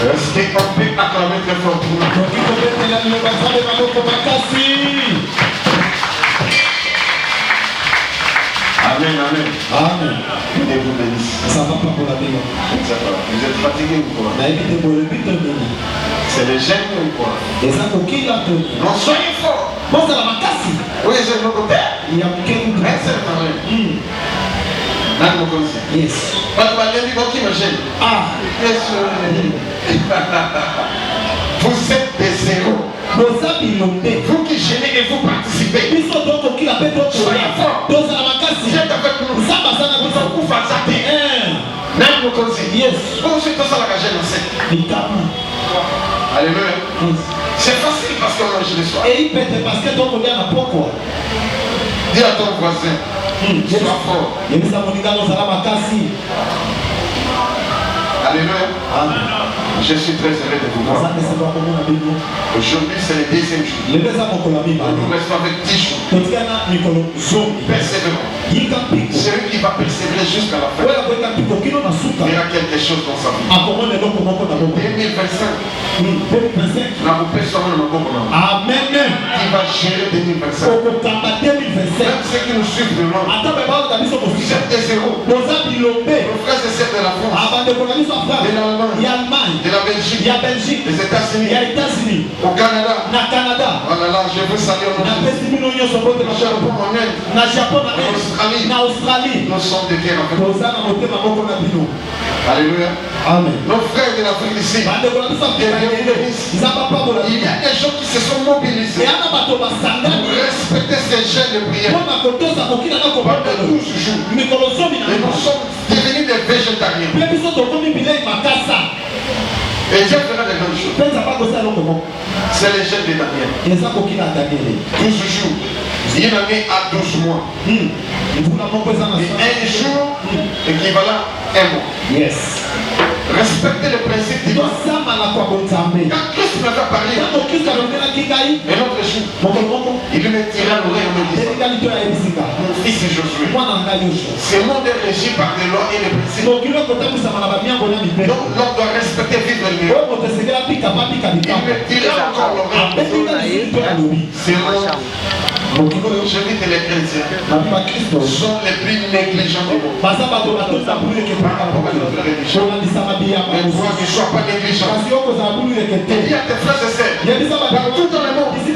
Restez en paix, acclamez très fort pour nous. Amen, amen. Amen. Que Dieu vous bénisse. Ça va pas pour la vie. Vous êtes fatigué ou quoi? C'est les gènes ou quoi? Non, soyez forts. Oui, c'est mon père. Mais c'est vrai. Yes. Ah, vous êtes des héros. Vous qui gênez et vous participez. Soyez forts. Vous êtes avec nous. Vous fatiguez. Yes. Vous êtes tous à la gêne. Alléluia. C'est facile parce qu'on mange le soir. Dis à ton voisin. Sois fort. Alléluia. Je suis très heureux de vous voir. Aujourd'hui, c'est le deuxième jour. Nous restons avec 10 jours. Persévérant. Celui qui va persévérer jusqu'à la fin verra quelque chose dans sa vie. 2025. Amen. Qui va gérer 2025. Même ceux qui nous suivent de loin. Vous êtes des héros. Nos frères et sœurs de la France. De l'Allemagne. De la Belgique. Des États-Unis. Au Canada. Voilà, je veux saluer au Japon, en Australie. Nous sommes des guerres avec nous. Alléluia. Amen. Nos frères de l'Afrique d'ici. Il y a des gens qui se sont mobilisés pour respecter ces jeunes de prière. Pendant 12 jours. Et nous sommes devenus des végétariens. Et Dieu fera des grandes choses. C'est les jeunes de Daniel. 12 jours. Il y en a à 12 mois. Et un jour équivalent à un mois. Yes. Respectez le principe divin. Quand Christ m'avait parlé, un autre jour, il me tira l'oreille en me disant: mon fils Josué, ce monde est régi par des lois et des principes. Donc l'on doit respecter vivre le mieux. Il me tira encore l'oreille. C'est je dis que les chrétiens sont les plus négligents du monde. Par rapport à notre religion. Mais toi, ne sois pas négligent. Dis à tes frères et sœurs, partout dans le monde, de ne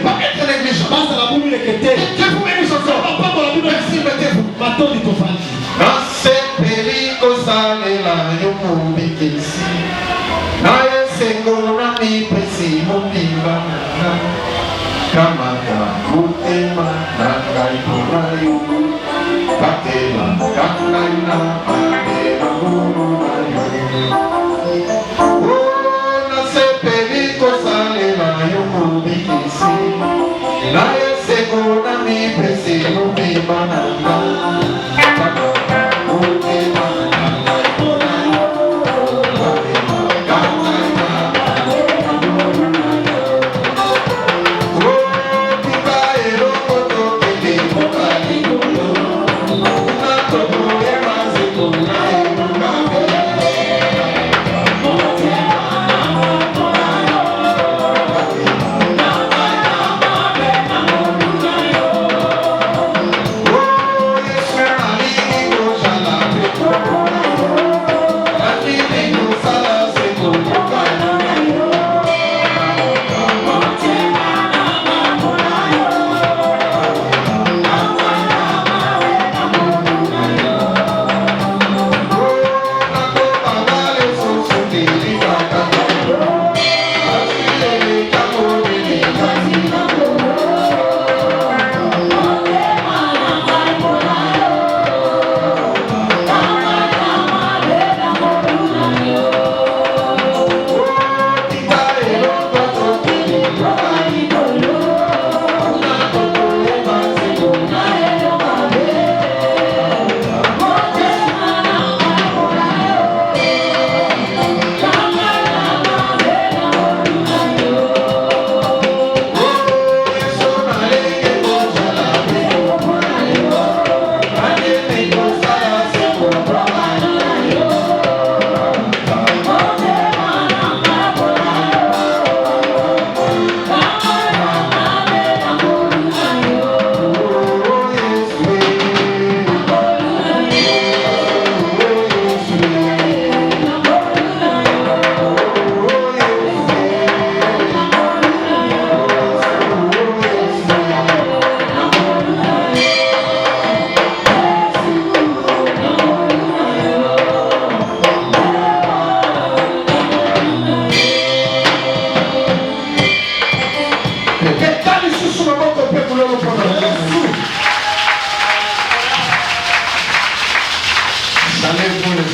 pas être négligent. Que vous bénissez encore. Merci, mettez-vous. Dans ces péricles, Kamata Mutema Nakai Purayu Patela Kakaina Patela Murunayu Ona se perico sale la yumubikisi Na ese gona mi presi mubi mananga Kamata Mutema Nakai Purayu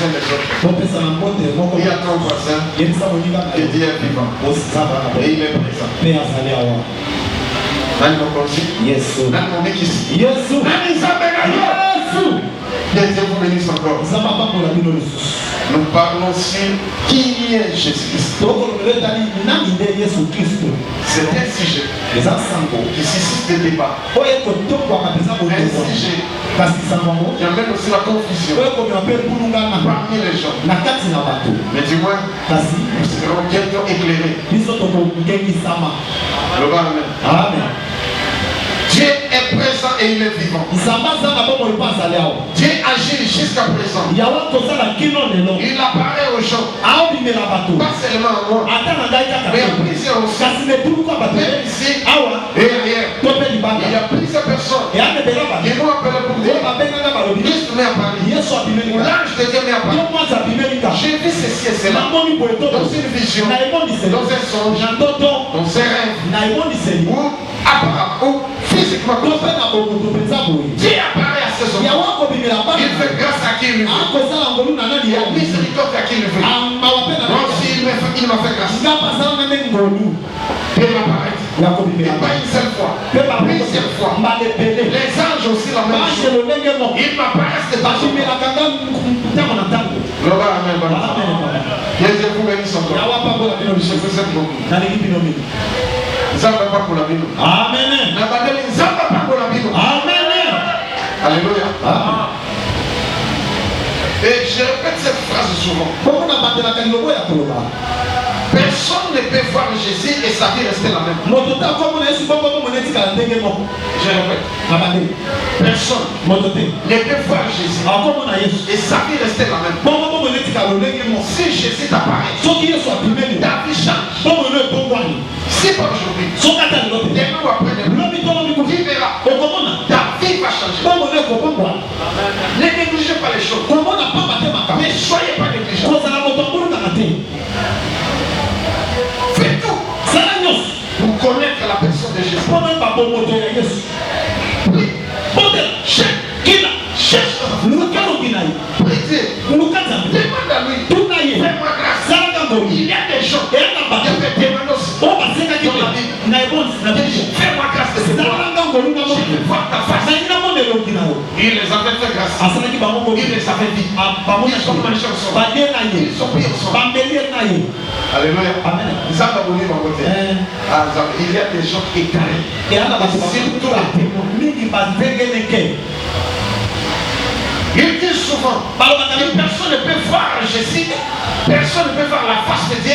uns les autres. Il y a ton voisin que Dieu est vivant. Et il est présent. Nani mokozi? Yesu. Nani momekisi? Yesu. Nani nzambe na Yesu. Dieu vous bénisse encore. Nous parlons sur qui est Jésus-Christ. C'est un sujet qui suscite des débats. Un sujet qui amène aussi la confusion parmi les gens. Mais du moins, nous serons bientôt éclairés. Amen. Dieu est présent et il est vivant. Dieu agit jusqu'à présent. Il apparaît aux gens. Pas seulement à moi, mais à plusieurs aussi. Même ici et ailleurs. Il y a plusieurs personnes qui vont appeler pour dire Christ m'est apparu. L'ange de Dieu m'est apparu. J'ai vu ceci et cela dans une vision, dans un songe, dans un rêve, ou physiquement. Dieu apparaît à ce son. Il fait grâce à qui il veut. Il a miséricorde à qui il veut. Moi aussi il m'a fait grâce. Dieu m'apparaît. Et pas une seule fois, plusieurs fois. Les anges aussi la même chose. Ils m'apparaissent de façon. Dieu vous bénisse encore. Je vous aime beaucoup. Zamba pas pour la Bible. Amen. Zamba pas pour la Bible. Amen. Alléluia. Et je répète cette phrase souvent. Personne ne peut voir Jésus et sa vie rester la même. Je répète. Personne ne peut voir Jésus et sa vie rester la même. Si Jésus t'apparaît, ta vie change. Si pas aujourd'hui, demain ou après-demain, tu verras, ta vie va changer. Ne négligez pas les choses. Mais soyez pas négligents. Faites tout pour connaître la personne de Jésus. Oui. Cherche. Demande à lui. Fais-moi grâce. Il y a des gens qui ont fait des manos dans la Bible. Fais-moi grâce de ce moi. Je veux voir ta face. Il les avait fait grâce. Il les avait dit. Ils sont marchés ensemble. Ils sont pris ensemble. Alléluia. Amen. Il y a des gens égarés. Surtout les témoins. Il dit souvent, personne ne peut voir Jésus, personne ne peut voir la face de Dieu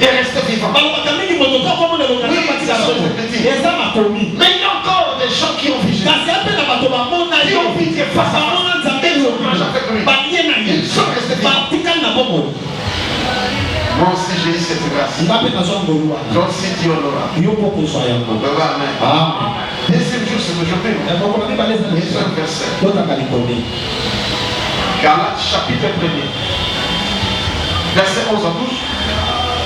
et rester vivant. Mais il y a encore des gens qui ont vu Jésus. Qui ont vu Dieu face à face. Ils ont mangé avec lui. Ils sont restés vivants. Moi aussi j'ai eu cette grâce. Toi aussi tu l'auras. Amen. Deuxième jour c'est aujourd'hui. Ils ont un verset. Galates chapitre 1er. Verset 11 à 12.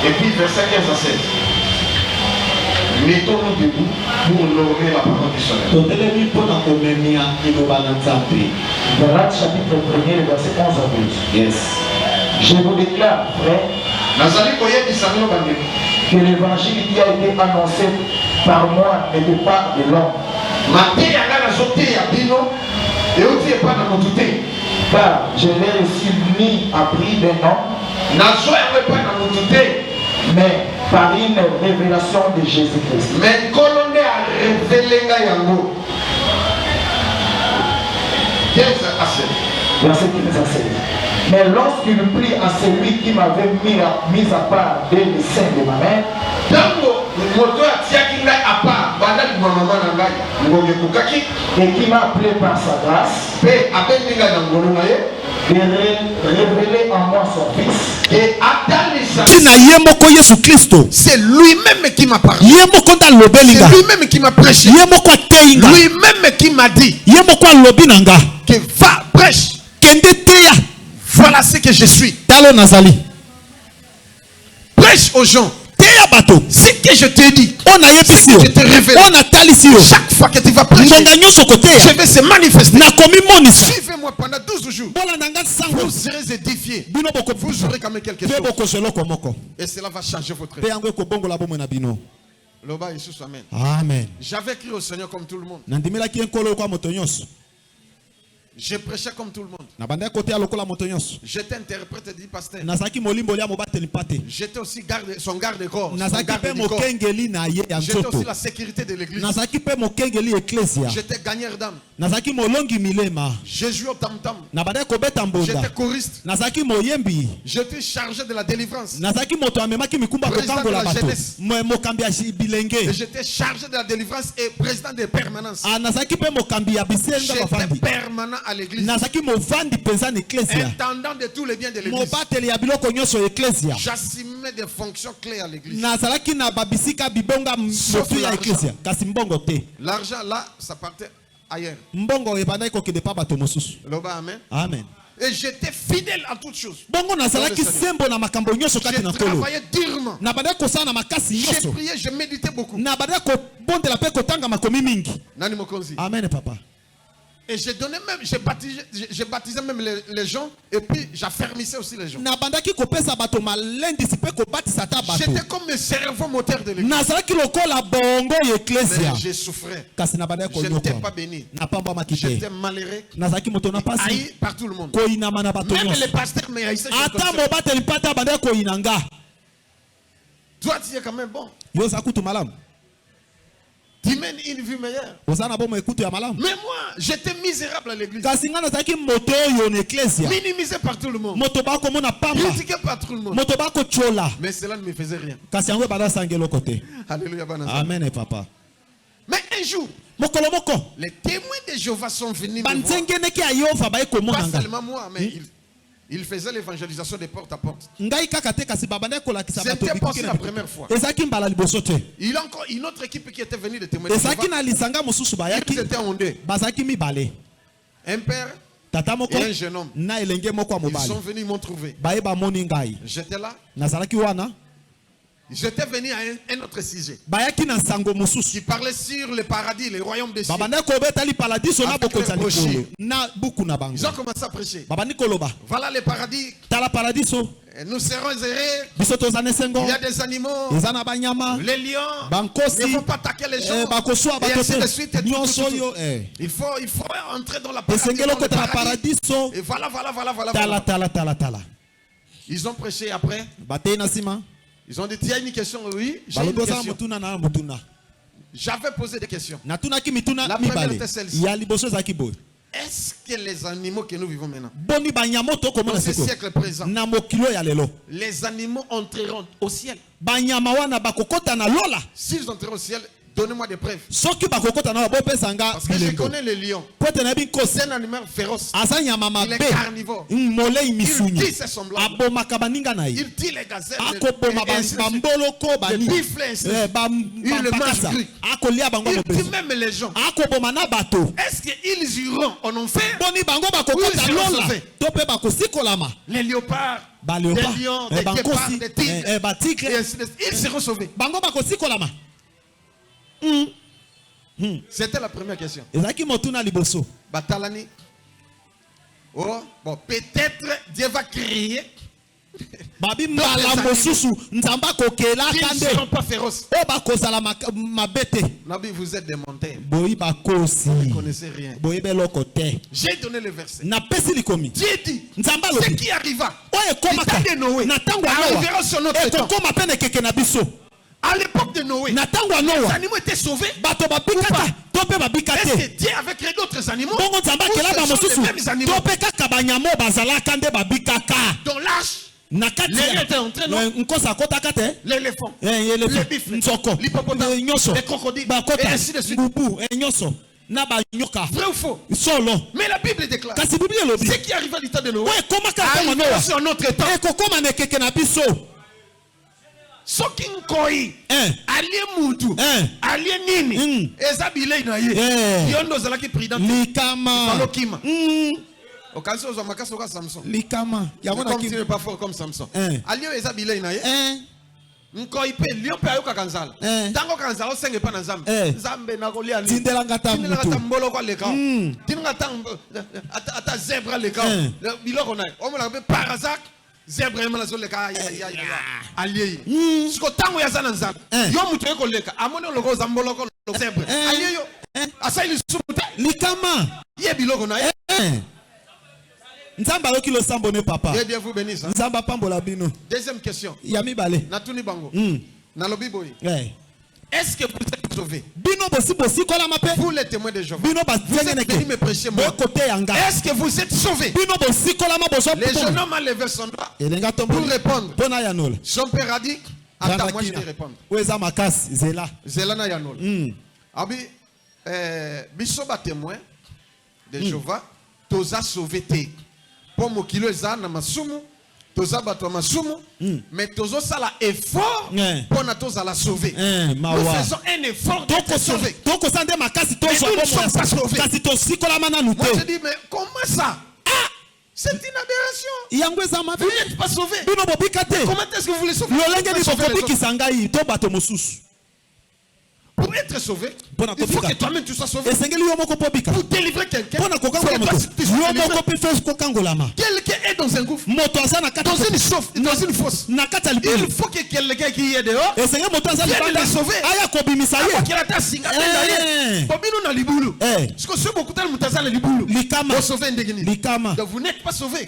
Et puis verset 15 à 16. Mettons-nous debout pour honorer la parole du Seigneur. Galates chapitre 1er, verset 11 à 12. Yes. Je vous déclare, frère, que l'évangile qui a été annoncé par moi n'était pas de l'homme. Car je l'ai reçu ni appris d'un homme, mais par une révélation de Jésus-Christ. Verset 15 à 16. Mais lorsqu'il prit à celui qui m'avait mis à part dès le sein de ma mère, et qui m'a appelé par sa grâce, de révéler en moi son fils. C'est lui-même qui m'a parlé. C'est lui-même qui m'a prêché. Lui-même qui m'a dit que va, prêche. Voilà ce que je suis. Prêche aux gens. Ce que je te dis, je te révèle. Chaque fois que tu vas prêcher, je vais se manifester. Suivez-moi pendant 12 jours. Vous serez édifiés. Vous aurez quand même quelque chose. Et cela va changer votre vie. Loba Jésus, amen. Amen. J'avais crié au Seigneur comme tout le monde. Je prêchais comme tout le monde. J'étais interprète du pasteur. J'étais aussi son garde-corps. J'étais aussi la sécurité de l'église. J'étais gagneur d'âme. J'ai joué au tam-tam. J'étais choriste. J'étais chargé de la délivrance. Président de la jeunesse. Et j'étais chargé de la délivrance et président de permanence. J'étais permanent à l'église. Intendant de tous les biens de l'église. J'assumais des fonctions clés à l'église. L'argent là, ça partait ailleurs. Amen. Et j'étais fidèle à toutes choses. Je travaillais durement. J'ai prié, je méditais beaucoup. Nani Mokonzi. Amen, papa. Et j'ai donné même, j'ai baptisé même les gens et puis j'affermissais aussi les gens. J'étais comme le cerveau moteur de l'église. Mais je souffrais. Je n'étais pas béni. J'étais malheureux. Haï par tout le monde. Même les pasteurs me haïssaient. Toi tu es quand même bon. Tu mènes une vie meilleure. Mais moi, j'étais misérable à l'église. Minimisé par tout le monde. Critiqué par tout le monde. Mais cela ne me faisait rien. Alléluia. Amen, papa. Mais un jour, les témoins de Jéhovah sont venus me voir. Pas seulement moi, mais il faisait l'évangélisation de porte à porte. C'était pas aussi la première fois. Il y a encore une autre équipe qui était venue de témoigner. Ils étaient en deux. Un père et un jeune homme. Ils sont venus, ils m'ont trouvé. J'étais là. J'étais venu à un autre sujet qui parlait sur le paradis, le royaume des cieux. Ils ont commencé à prêcher. Voilà le paradis. Nous serons heureux. Il y a des animaux. Les lions. Il ne faut pas attaquer les gens. Et ainsi de suite. Il faut entrer dans la paradis. Et voilà. Ils ont prêché après. Ils ont dit, il y a une question, oui, j'ai une question. J'avais posé des questions. La première était celle-ci. Est-ce que les animaux que nous vivons maintenant, dans ce siècle présent, les animaux entreront au ciel? S'ils entreront au ciel, donnez-moi des preuves. Parce que je connais les lions. C'est un animal féroce. Il est carnivore. Il tue ses semblables. Il tue les gazelles. Les buffles. Il le mange cru. Il tue même les gens. Est-ce qu'ils iront en enfer ou ils seront sauvés? Les léopards, les lions, des guépards, des tigres, ils seront sauvés. C'était la première question. Batalani. Oh, bon, peut-être Dieu va créer. Ils ne seront pas féroces. Nabi, vous êtes des montagnes. Vous ne connaissez rien. J'ai donné le verset. Dieu dit ce qui arriva. L'état de Noé arrivera sur notre temps. À l'époque de Noé, les animaux étaient sauvés. Est-ce que Dieu avait créé d'autres animaux? Ou ce sont les mêmes animaux? Dans l'arche, les étaient entrés, non? L'éléphant, les bifles, l'hippopotame, les crocodiles, et ainsi de suite. Vrai ou faux? Mais la Bible déclare ce qui arrive à l'état de Noé arrive sur notre temps. Soki nkoi alie mutu alie nini ezabile na ye yondo zalaki prudent likama falokima okazi ozo makasi oka Samson likama yango na kimi pas fort comme Samson alio ezabile na ye Nkoipe lion pe ayoka kanzala. Tango kanzala osenge pa na nzambe. Nzambe na kolia li. Tindelanga ta mutu. Mbolo kwa leka. Tinga tang ata zebra leka. Biloko na. Omona be parazak. Zebra yema zo leka ya. Aliye. Siko tango ya sana nzambe. Yo mutu eko leka. Amone loko za mbolo ko zebra. Aliye yo. Asa ili sumuta. Likama. Ye biloko na. Nzamba loki lo sambone papa. Dieu vous bénisse. Nzamba pambola bino. Deuxième question. Yami bale. Natuni bango. Na lobi boy. Est-ce que vous êtes sauvés? Bino bosi kola mape. Vous les témoins de Jéhovah. Bino vous êtes venus me prêcher moi. Est-ce que vous êtes sauvés? Bino bosi kola ma boso. Les jeunes hommes ont levé son doigt pour répondre. Pona yanol. Son père a dit attends, moi je vais répondre. Oueza makas zela. Zela na yanol. Abi biso ba témoin de Jéhovah, toza sauvé te. Pour mo kilo eza na masumu. Toza bato masumu, mais tozo sala effort pour na toza la sauver. Nous faisons un effort de sauver. Donc on s'en makasi nous ne sommes pas sauvés. Kasi to sikola mana nute. Moi je dis mais comment ça? C'est une aberration. Vous n'êtes pas sauvés. Comment est-ce que vous voulez sauver? Pour être sauvé, il faut que toi-même tu sois sauvé. Pour délivrer quelqu'un, quelqu'un est dans un gouffre, dans une fosse. Il faut que quelqu'un qui est dehors vienne le sauver. Donc vous n'êtes pas sauvé.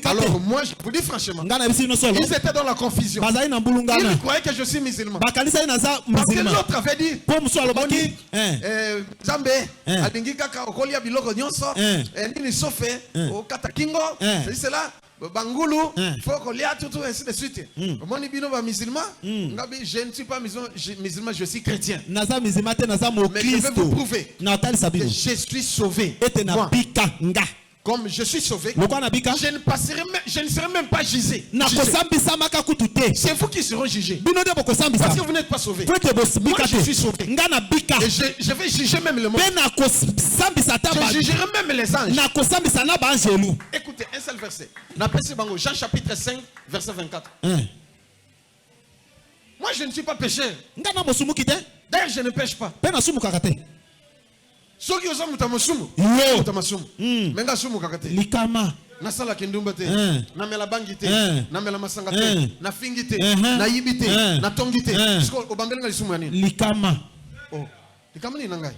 Alors moi je vous dis franchement, ils étaient dans la confusion. Ils croyaient que je suis musulman. Parce que l'autre avait dit Zambe alingi kaka okolia biloko nyonso nini sofe okata kingo c'est cela bangulu faut kolia tout ainsi de suite. Moni bino ba musulman ngabi je ne suis pas musulman, je suis chrétien. Naza musulman te naza mo Christ. Mais je vais vous prouver que je suis sauvé. Comme je suis sauvé, je ne serai même pas jugé. C'est vous qui serez jugés. Parce que vous n'êtes pas sauvé. Moi je suis sauvé. Et je vais juger même le monde. Je jugerai même les anges. Écoutez, un seul verset. Jean chapitre 5, verset 24. Moi je ne suis pas pécheur. D'ailleurs je ne pêche pas. Soki oza mutamasumu mutamasumu menga sumu kakate likama nasala kindumba te na mela bangi te na mela masanga te na fingi te na yibi te na tongi te siko obambelenga lisumu ya nini likama likama ni nangai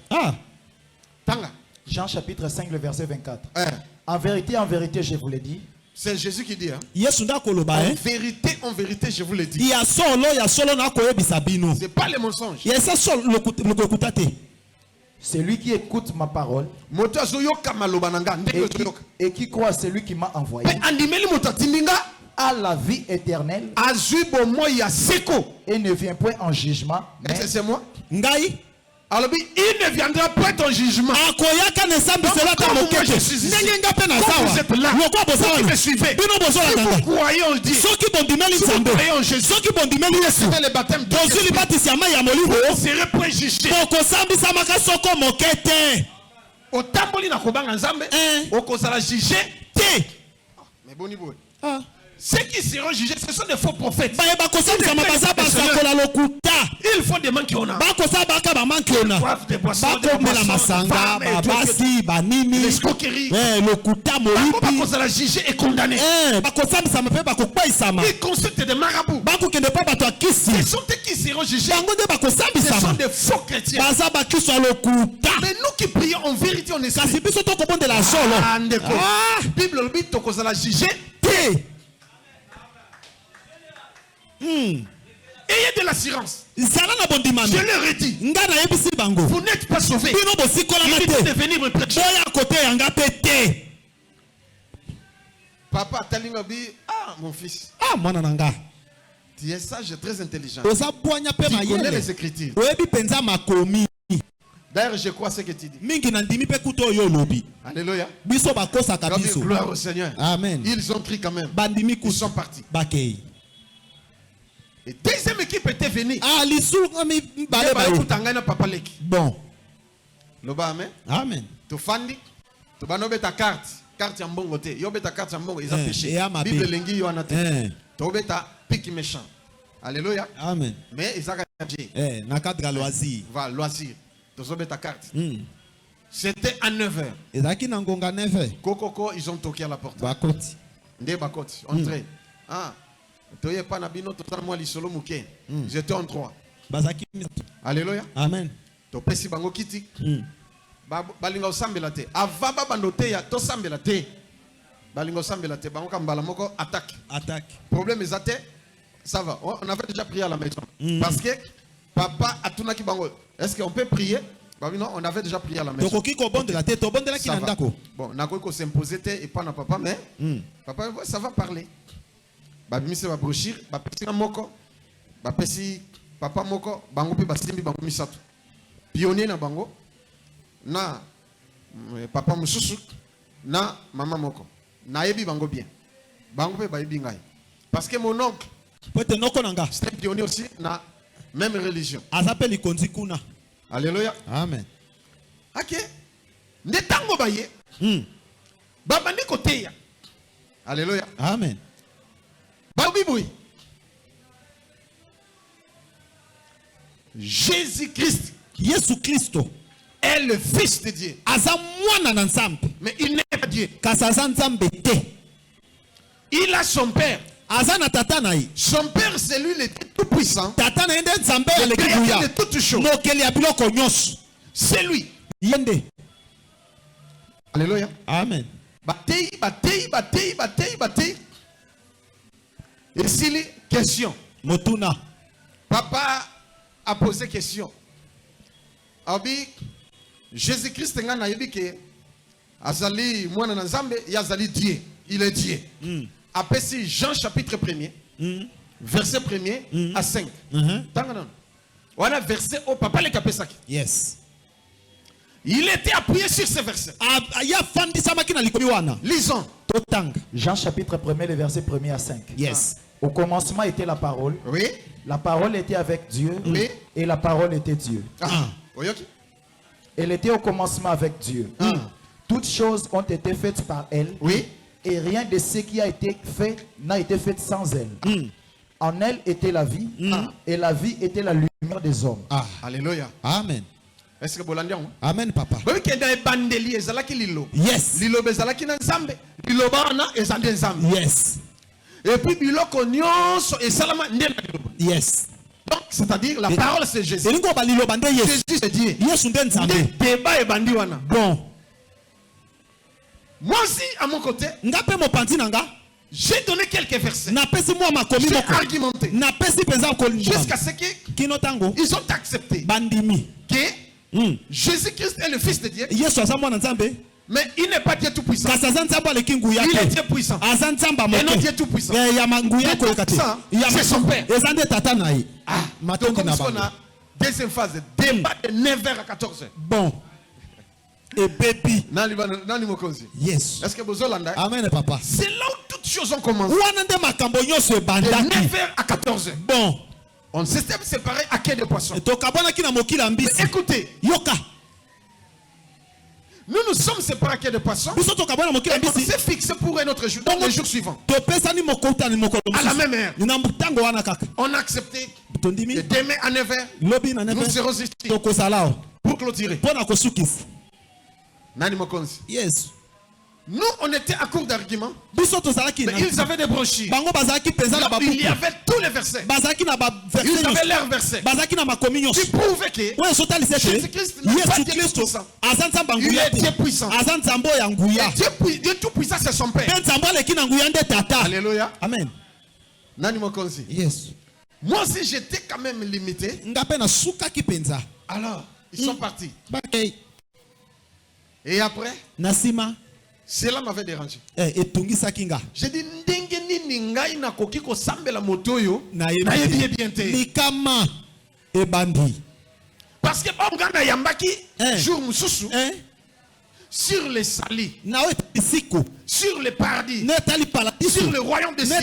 tanga Jean chapitre 5 le verset 24. En vérité je vous l'ai dit. C'est Jésus qui dit en vérité je vous l'ai dit. C'est pas le mensonge. Celui qui écoute ma parole et qui croit à celui qui m'a envoyé a la vie éternelle et ne vient point en jugement. C'est moi. Alors il ne viendra point en jugement. Donc, comme moi je suis ici, comme vous êtes là, vous qui me suivez, si vous croyez en Dieu, si vous croyez en Jésus, vous recevez le baptême de Jésus, vous serez préjugé. Au tamboli na kobanga nzambe, okozala jugé. Mais boni boy. Ceux qui seront jugés, ce sont des faux prophètes. Il faut des mains qui ont des boissons, des escroqueries. Pourquoi la juger et condamner? Ils consultent des marabouts. Ce sont eux qui seront jugés. Ce sont des faux chrétiens. Mais nous qui prions en vérité, on est Bible la juger. Ayez de l'assurance. Je leur ai dit. Vous n'êtes pas sauvés. Il faut devenir me prêcher. Papa Talingabi, mon fils. Tu es sage et très intelligent. Tu connais les Écritures. D'ailleurs, je crois ce que tu dis. Alléluia. Gloire au Seigneur. Amen. Ils ont pris quand même. Ils sont partis. Et deuxième équipe était venue. Bon. Loba amen. Amen. Tu fandi. Tu vas nommer ta carte. Carte en bongo te. Yo beta carte en bongo. Ils ont péché. Bible lengi yo anate. Tu beta pique méchant. Alléluia. Amen. Mais ils ont Eh, na cadre loisir. voilà, loisir. Ta carte. C'était à 9h. Ezaki na ngonga 9h. Kokoko, ils ont toqué à la porte. Bakoti. Nde bakoti, entrez. Ah, toye pas na bino total moi lisolo muke. J'étais en 3. Bazaki. Alléluia. Amen. To pesi bango kiti. Balinga osambela te. Avaba bandote ya to sambela te. Balinga osambela te. Bango kambala moko attaque. Attaque. Problème ezate. Ça va. On avait déjà prié à la maison. Parce que papa a tout qui bango. Est-ce qu'on peut prier? Bah oui, non, on avait déjà prié à la maison. Tokoki ko bon de la tête, bon de la kinandako. Bon, nako ko s'imposer et pas na papa mais papa ça va parler. Ba bimisi ba brochir, ba pesi moko. Ba pesi papa moko, bango pe basimbi bango misato. Pionnier na bango. Na papa mususu na maman moko. Na yebi bango bien. Bango pe ba yebi ngai. Parce que mon oncle c'était pionnier aussi na même religion. Azapeli konzi kuna. Alléluia. Amen. Ok. Netango baye. Baba ni côté ya. Alléluia. Amen. Babi boui. Jésus-Christ. Yesu Christo est le fils de Dieu. Mais il n'est pas Dieu. Il a son père. Son père, c'est lui le tout puissant. Le créateur de toutes choses. C'est lui. Alléluia. Amen. Bataille. Et s'il y a question. Motuna. Papa a posé question. Abi Jésus-Christ ngana yebike azali mwana na Nzambe yazali Dieu. Il est Dieu. Après si Jean chapitre 1er verset 1er à 5. Tangana. Voilà verset au papa le kapesaki. Yes. Il était appuyé sur ce verset. Lisons. Jean chapitre 1er, le verset 1er à 5. Yes. Au commencement était la parole. Oui. La parole était avec Dieu. Oui. Et la parole était Dieu. Elle était au commencement avec Dieu. Toutes choses ont été faites par elle. Oui. Et rien de ce qui a été fait n'a été fait sans elle. En elle était la vie. Et la vie était la lumière des hommes. Alléluia. Amen. Est-ce que vous l'avez dit? Amen, papa. Yes. Yes. Et puis biloko nyonso et salama ndela. Yes. Donc c'est-à-dire la parole c'est Jésus. Jésus c'est Dieu. Débat et bandi wana. Bon. Moi aussi à mon côté, j'ai donné quelques versets. J'ai argumenté. Jusqu'à ce qu'ils ont accepté que Jésus-Christ est le Fils de Dieu. Mais il n'est pas Dieu tout puissant. Il est Dieu puissant. Et non Dieu tout puissant. C'est son père. Donc comme on a deuxième phase, débat de 9h à 14h. Bon. Et baby. Yes. Est-ce que vous avez Amen, papa. C'est là où toutes choses ont commencé. De 9h à 14h. Bon. On s'est séparé à quai de poisson. Mais écoutez. Yoka. Nous nous sommes séparés à quai de poisson. Et on s'est fixé pour un autre jour. Donc le jour suivant. À la même heure. On a accepté. Que demain à 9h. Nous serons ici. Pour clôturer. Yes. Nous, on était à court d'arguments. Mais ils avaient des brochures. Il y avait tous les versets. Ils avaient leurs versets. Qui prouvaient que Jésus-Christ n'est pas Dieu puissant. Il est Dieu puissant. Et Dieu tout puissant, c'est son Père. Alléluia. Amen. Yes. Moi aussi, j'étais quand même limité. Alors, ils sont partis. Et après, cela m'avait dérangé. J'ai dit, parce que jour sur les salis, sur les paradis, sur le royaume des cieux,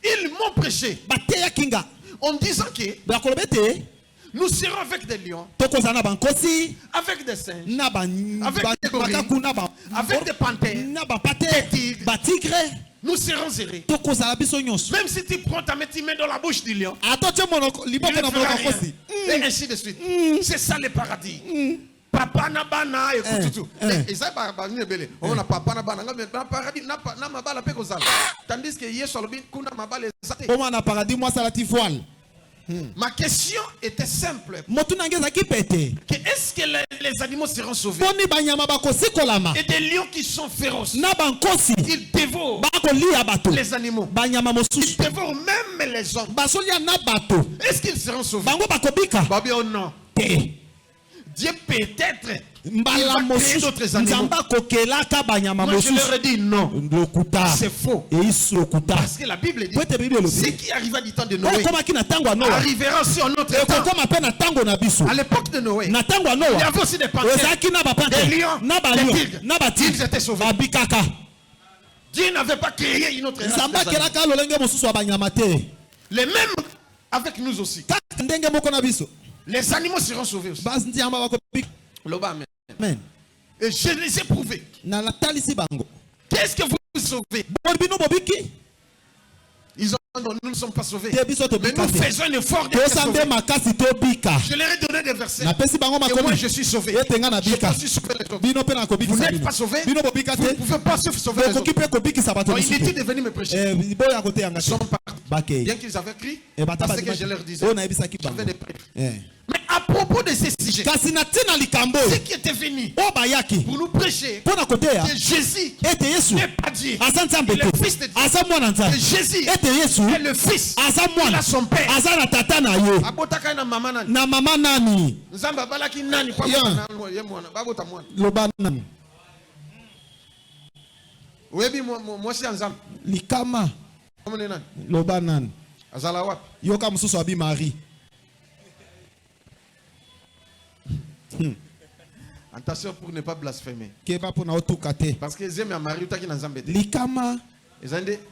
ils m'ont prêché en disant que nous serons avec des lions, avec des singes, avec des gorilles, avec des panthères, des tigres. nous serons errés. Même si tu prends ta main, tu mets dans la bouche du lion, il ne fera rien. Et ainsi de suite. C'est ça le paradis. Papa na bana écoute tout. Et ça par ni belé. On a papa na bana na paradis na mabala pe kozala. Tandis que Yesu alobi kuna mabala ezate. Comment na paradis moi ça la tifoile. Ma question était simple. Est-ce que les animaux seront sauvés? Et des lions qui sont féroces, ils dévorent les animaux. Ils dévorent même les hommes. Est-ce qu'ils seront sauvés? Oh non. Dieu peut-être créer d'autres animaux. Moi je leur ai dit non. C'est faux. Parce que la Bible dit ce qui arriva du temps de Noé arrivera aussi en notre temps. À l'époque de Noé, il y avait aussi des panthères, des lions, des tigres. Ils étaient sauvés. Dieu n'avait pas créé une autre race. Les mêmes avec nous aussi. Les animaux seront sauvés aussi. Amen. Et je les ai prouvés. Qu'est-ce que vous sauvez? Ils ont dit nous ne sommes pas sauvés. Mais nous faisons un effort d'être sauvés. Je leur ai donné des versets. Et moi je suis sauvé. Je suis sauvé les autres. Vous n'êtes pas sauvés. Vous ne pouvez pas sauver les autres. Il était de venir me prêcher. Ils sont partis. Bien qu'ils avaient crié, parce que je leur disais. J'avais des preuves. Mais à propos de ces sujets, ceux qui étaient venus pour nous prêcher que Jésus n'est pas Dieu, il est le Fils de Dieu, que Jésus est le Fils, il a son Père. Attention pour ne pas blasphémer. Parce que les hommes mariés qui n'ont pas Likama.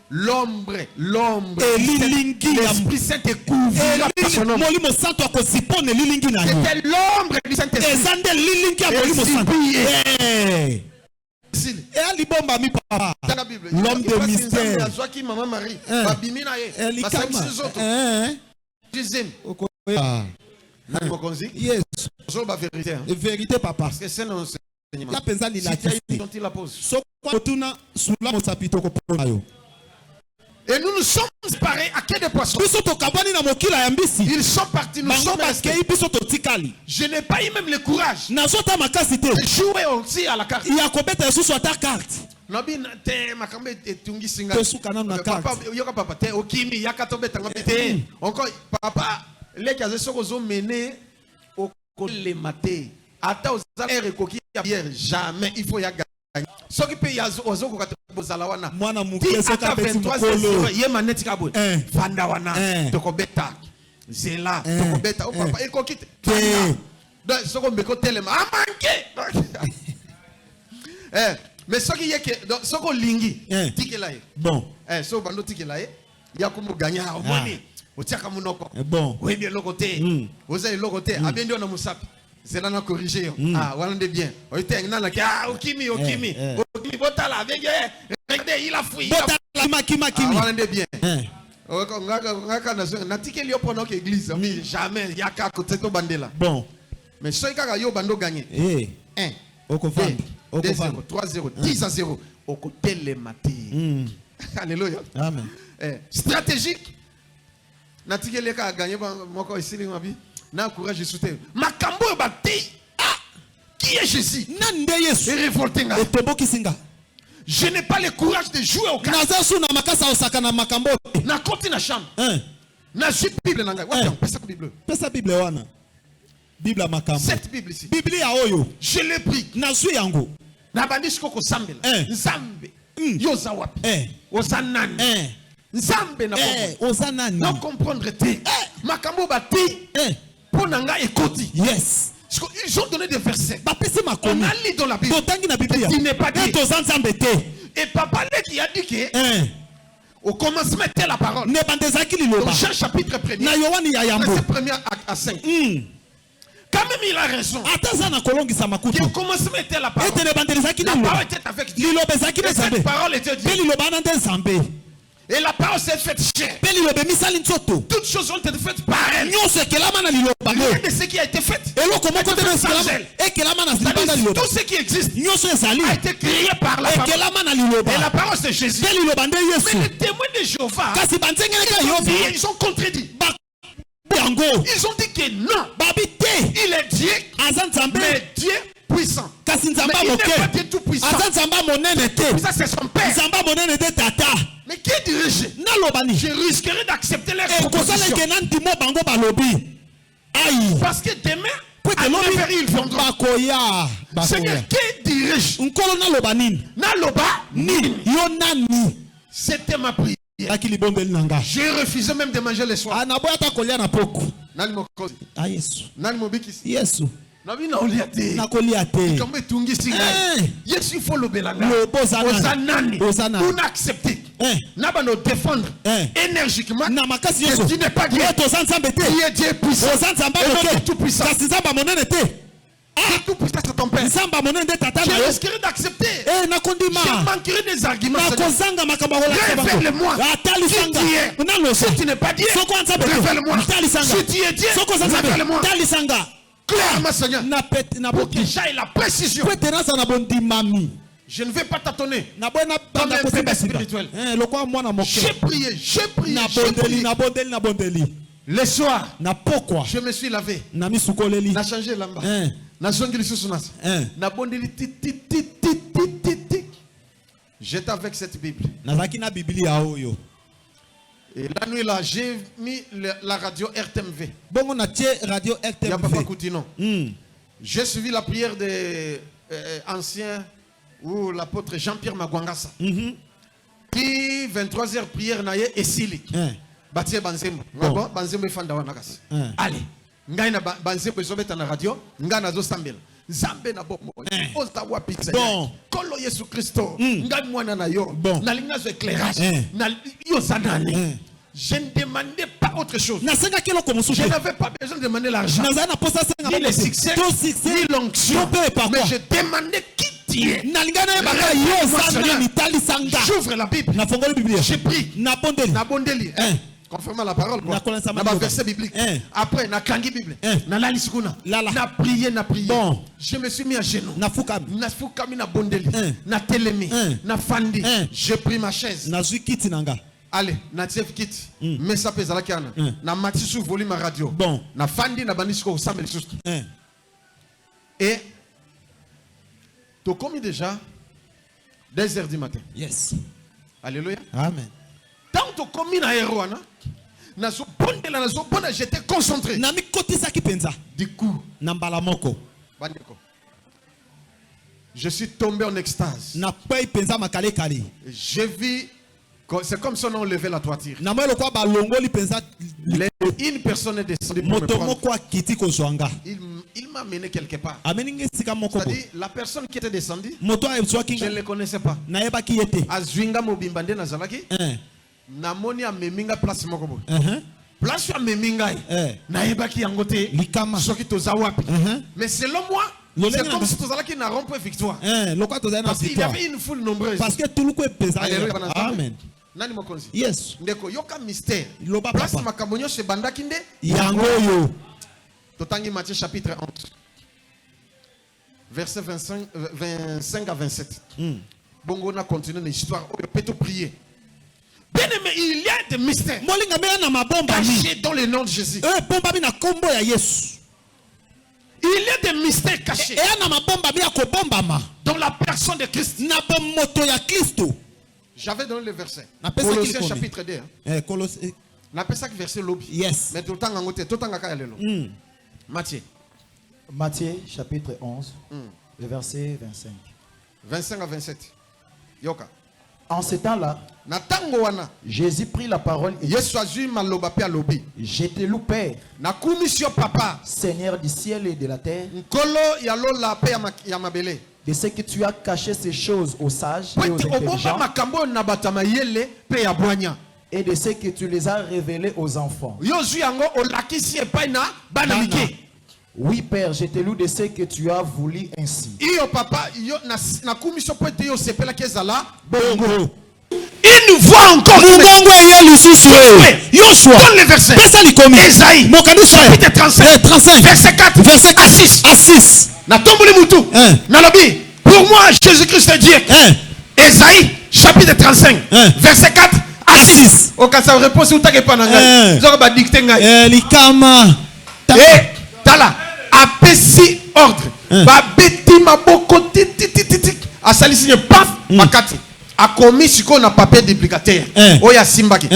L'ombre, l'Esprit Saint est couvert. C'était l'ombre du Saint-Esprit. L'homme de mystère. Yes. Vérité, papa. Parce que c'est non. Et nous nous sommes séparés à quai de poissons. Ils sont partis, nous sommes restés. Je n'ai pas eu même le courage de jouer aussi à la carte. Encore papa, les cas sont menés au les matés. Attends, jamais il faut y gagner. Ce qui peut y avoir moi na mukesa ka 23 yemaneti kabo vanda wana tokobeta zela tokobeta o papa ekokite donc soko mbeko telema amanke mais ce qui est que donc soko lingi tikela bon so bando tikela ya ko muganya omoni otiaka munoko bon oui bien lokote oza lokote abendi ona musapi c'est là qu'on corrigé. Ah, voilà de bien. On était Okimi, Botala, regardez, il a fouillé. Botala, voilà de bien. Jamais, il y a qu'à côté de Bandela. Bon. Mais ce qui a Bando gagné. 1, 2, 3-0, 10-0. Au côté les matés. Alléluia. Amen. Stratégique. Natikele a gagné, moi, ici, ma vie. N'a courage de soutenir. Makambo bati. Qui est Jésus? Nande Yesu. Et révolté. Je n'ai pas le courage de jouer au cartes. Na koti na chambre. Na suis Bible nanga. Pesa Bible. Pesa Bible wana. Bible makambo. Cette Bible ici. Bible ya oyo. Je l'ai pris. Na suis yango. Na bandis koko sambela. Nzambe. Yoza wapi. Ozanani. Nzambe na comprendre. Ozanani. Na comprendre te. Makambo bati. Ponanga ekoti. Yes. Ils ont donné des versets. On a lu dans la Bible. Il n'est pas dit. Et papa qui a dit que au commencement était la parole. Dans Jean chapitre 1er. Verset 1er à 5. Quand même il a raison. Le commencement était la parole. La parole était avec Dieu. Et cette parole était Dieu. Et la parole s'est faite chair. Toutes choses ont été faites par elle. Rien de ce qui a été fait. Tout ce qui existe a été créé par la parole. Et la parole c'est Jésus. Mais les témoins de Jéhovah, ils ont contredit. Ils ont dit que non. Il est Dieu, mais Dieu puissant. Mais il n'est pas Dieu tout puissant. Ça c'est son père. Mais qui dirige? Je risquerais d'accepter leur proposition. Parce que demain, à 9h, ils viendront. Seigneur, qui dirige? C'était ma prière. J'ai refusé même de manger le soir. Défendre énergiquement que tu n'es pas Dieu. Dieu puissant. Tout puissant. Tout puissant, c'est ton père. Je risquerai d'accepter. Je manquerai des arguments. Révèle-moi qui tu es. Si tu n'es pas Dieu, révèle-moi. Si tu es Dieu, révèle-moi. Clairement, Seigneur, pour que j'aille la précision. Je ne vais pas tâtonner comme un bébé spirituel. J'ai prié. Le soir, je me suis lavé. N'a changé l'amba. J'étais avec cette Bible. Et la nuit là, j'ai mis la radio RTMV. Il n'y a pas Koutino. J'ai suivi la prière des anciens ou l'apôtre Jean-Pierre Magwangasa. Puis 23h prière naye et Sili. Batie Banzembo. Banzembo fanda wanakas. Allez. Ngai na Banzembo ezobeta na radio, ngai na zo sambela. Zambe na bombo. Oza wapi Seigneur. Kolo Yesu Kristo. Ngai mwana na yo. Na linga zo éclairage. Na yo sanane. Je ne demandais pas autre chose. Je n'avais pas besoin de demander l'argent, ni le succès, ni l'onction. Mais je demandais qui tu es. J'ouvre la Bible. J'ai pris. Nabondeli. Conformément à la parole. Dans verset biblique. Après, na kangi Bible. Na lali sikuna. Na prié. Je me suis mis à genoux. Na fukami na bondeli. Na telemi. Na fandi. J'ai pris ma chaise. Allez, Natif quitte. Mais ça pèse à la canne. Na matissou volume à radio. Bon. Na fandi na banisco au samedi sous. Et tu as commis déjà 2h du matin. Yes. Alléluia. Amen. Tant que tu as commis na héroana, na so bonde la na so bonde, j'étais concentré. Na mi koti sa ki penza. Du coup, na mbala moko. Bandeko. Je suis tombé en extase. Na pay penza makale kale. J'ai vu. C'est comme si on enlevait la toiture. Une personne est descendue pour me prendre. Il m'a mené quelque part. C'est-à-dire, la personne qui était descendue, je ne le connaissais pas. Azwinga mobimbande nazalaki. Namoni a meminga place mokobo. Place a meminga. Naebaki yangote. Soki tozawapi. Mais selon moi, c'est comme si tozalaki na rompe victoire. Parce qu'il y avait une foule nombreuse. Parce que tout le monde est pesant. Amen. Nani mokonzi? Yes. Ndeko yoka mystère. Place makabonyo se bandaki nde yangoyo. Totangi Matthieu chapitre 11. Verset 25 à 27. Bongo na continue l'histoire. On peut tout prier. Bien aimé, il y a des mystères cachés dans le nom de Jésus. Il y a des mystères cachés dans la personne de Christ. J'avais donné le verset. Colossiens chapitre 2. N'appelle ça verset lobby. Yes. Mais tout le temps, Matthieu chapitre 11, le verset 25. 25 à 27. Yoka. En ce temps-là, Jésus prit la parole et dit: Je te loue, Père, Seigneur du ciel et de la terre, de ce que tu as caché ces choses aux sages et aux intelligents, et de ce que tu les as révélées aux enfants. Oui, Père, je te loue de ce que tu as voulu ainsi. Iyo papa, yo na commission pour te yo sepela kezala bongo. Une voix encore. Mungongo eye lisusu Yoshua. Donne le verset. Pesa likomi. Esaïe. Mokanisa. Chapitre 35. Verset 4. Verset à 6. À 6. Na tomboli mutu. Nalobi. Pour moi, Jésus-Christ est Dieu. Esaïe. Chapitre 35. Verset 4. À 6. Au cas où réponse ou t'as pas nanga. Zora ba dicter ngai. Likama. Tala. Apesi ordre. Ba beti maboko titi. Asali signe paf. Makati. A commis ce qu'on a papier duplicateur. Oya Simbaki.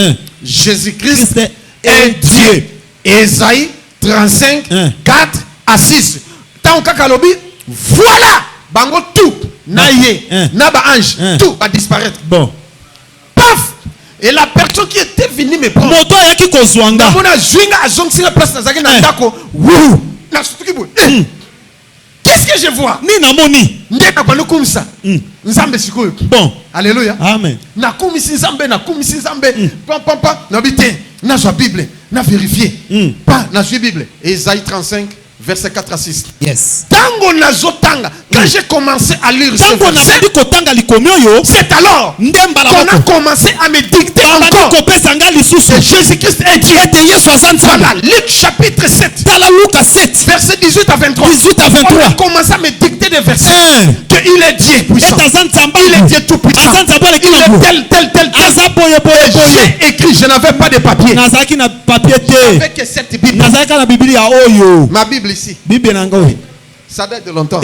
Jésus-Christ est Dieu. Esaïe 35, 4 à 6. Tant kakalobi, voilà. Bango tout. Naye. Naba ange. Tout va disparaître. Bon. Paf. Et la personne qui était venue me prendre. Moto yaki kozwanga. Mona zwinga azongsinga place na zaki na ndako. Wou. Na sutuki bo. Qu'est-ce que je vois? Ni na moni. Ndeka bano kumisa. Nzambe sikoyo. Bon. Alléluia. Amen. Na kumisi nzambe, na kumisi nzambe. Pam. Na bité. Na joie Bible. Na vérifier. Pas na joie Bible. Esaïe 35 verset 4 à 6. Yes. Tango nazotanga. Quand j'ai commencé à lire ce verset, c'est alors qu'on a commencé à me dicter encore que Jésus-Christ est Dieu. Voilà, Luc chapitre 7. Verset 18 à 23. On a commencé à me dicter des versets. Qu'il est Dieu puissant. Il est Dieu tout puissant. Il est tel. J'ai écrit, je n'avais pas de papier. Avec cette Bible. Ma Bible ici. Ça date de longtemps.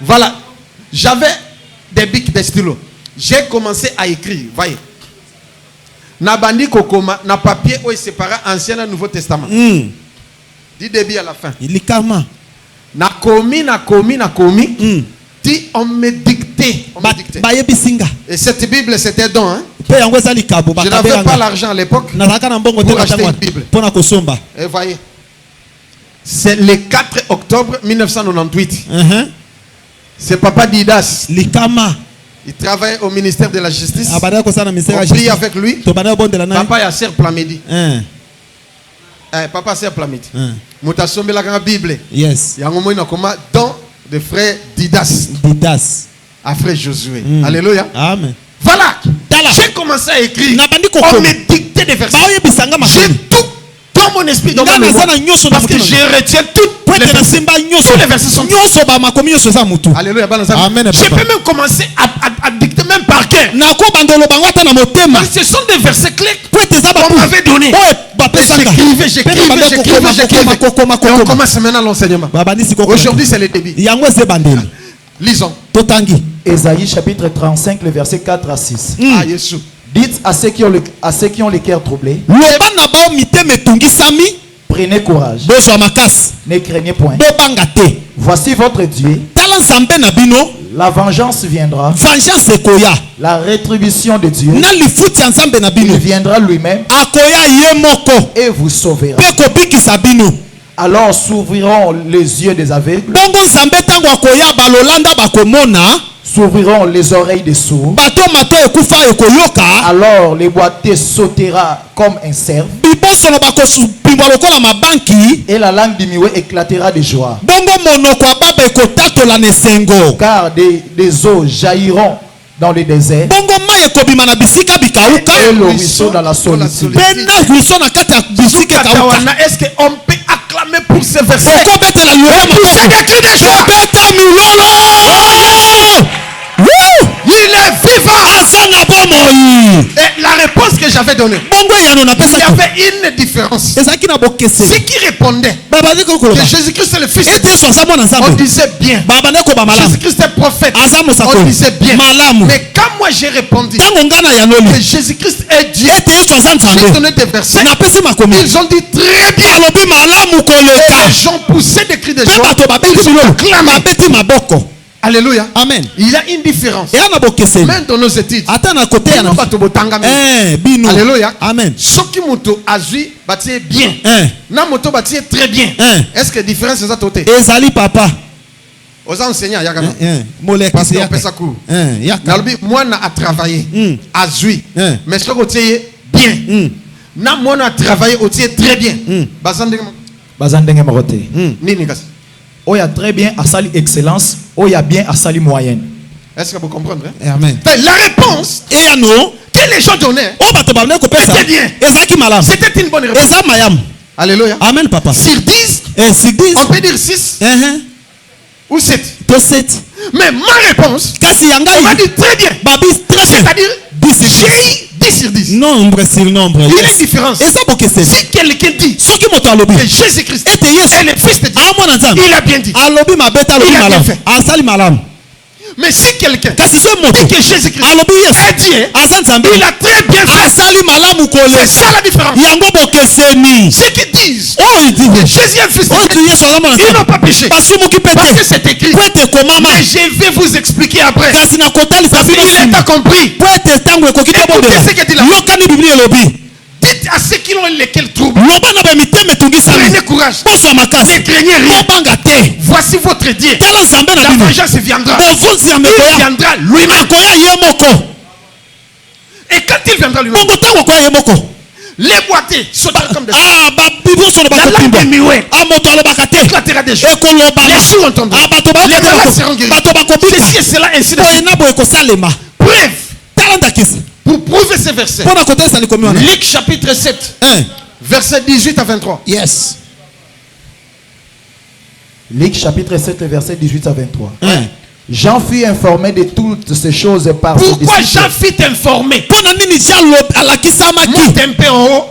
Voilà. J'avais des bics, des stylos. J'ai commencé à écrire. Voyez. Nabandi kokoma, na papier où il sépara Ancien et Nouveau Testament. Du début à la fin. Na komi. Dit on me dictait. Et cette Bible c'était don. Hein? Je n'avais pas l'argent à l'époque pour acheter une Bible. Et voyez, c'est le 4 octobre 1998. C'est Papa Didas. Il travaille au ministère de la Justice. On prie avec lui. Papa a serre Plamedi. Papa serre Plamedi. Mutasombe la Bible. Yes. Il y a un moment où il don de frère Didas. À frère Josué. Alléluia. Amen. Voilà. J'ai commencé à écrire. On me dictait des versets. J'ai tout dans mon esprit, dans ma mémoire. Parce que je retiens tous les versets. Tous les versets sont. Alléluia. Amen. Je peux même commencer à dicter même par cœur. Ce sont des versets clés qu'on m'avait donnés. J'écrivais. Et on commence maintenant l'enseignement. Aujourd'hui, c'est le début. Lisons. Esaïe chapitre 35, le verset 4 à 6. Ah, Jésus. Dites à ceux qui ont les cœurs troublés, prenez courage, ne craignez point. Voici votre Dieu. La vengeance viendra. La rétribution de Dieu. Il viendra lui-même et vous sauvera. Alors s'ouvriront les yeux des aveugles. S'ouvriront les oreilles des sourds. Alors les boiteux sautera comme un cerf. Et la langue du muet éclatera de joie. Car des eaux jailliront dans le désert. Et le ruisseau dans la solitude. Est-ce qu'on peut acclamer pour ce verset? Pousser des cris de joie. Il est vivant. Et la réponse que j'avais donnée, il y avait une différence. Ceux qui répondaient que Jésus-Christ est le Fils de Dieu, on disait bien. Jésus-Christ est prophète, on disait bien. Mais quand moi j'ai répondu que Jésus-Christ est Dieu, j'ai donné des versets, ils ont dit très bien. Et les gens poussaient des cris de joie. Ils acclamaient. Alléluia. Amen. Il y a une différence. Même dans nos études. Alléluia. Amen. Ce qui moto azui bâti bien. Na moto bâti très bien. Est-ce que différence c'est ça toté? Ezali papa. Aux enseignants yakana. Parce qu'on fait ça court. Nalbi moi na a travaillé azui. Mais ce que bien. Na mon a travaillé au très bien. Bazandenge marote. Nini kasi. Oya très bien à sali excellence, oya bien à sali moyenne. Est-ce que vous comprenez? Amen. La réponse et à nous que les gens donnaient c'était bien. C'était une bonne réponse. Alléluia. Amen, papa. Sur 10, on peut dire 6 ou 7. Mais ma réponse, on va dire très bien. C'est-à-dire, j'ai 10 sur 10. Nombre sur nombre. Il y a une différence. Si quelqu'un dit que Jésus-Christ est le Fils de Dieu, il a bien dit. Il a bien fait. Mais si quelqu'un dit que Jésus-Christ est Dieu, il a très bien fait. C'est ça la différence. Ceux qui disent que Jésus est le Fils de Dieu, ils n'ont pas péché. Parce que c'est écrit. Mais je vais vous expliquer après. Parce qu'il n'est pas compris. Écoutez ce que dit la Bible. Dites à ceux qui ont lesquels troubles. Prenez courage. Ne craignez rien. Voici votre Dieu. La vengeance viendra. Il viendra lui-même. Et quand il viendra lui-même, les boîtiers sauteront comme des éclatera des choses. Les choux entendront. Les malades seront guéris. Ceci et cela ainsi de suite. Preuve. Pour prouver ces versets. Luc chapitre 7. Verset 18 à 23. Yes. Luc chapitre 7 verset 18 à 23. Jean fut informé de toutes ces choses par ses disciples. Pourquoi Jean fut informé? Monte un peu en haut.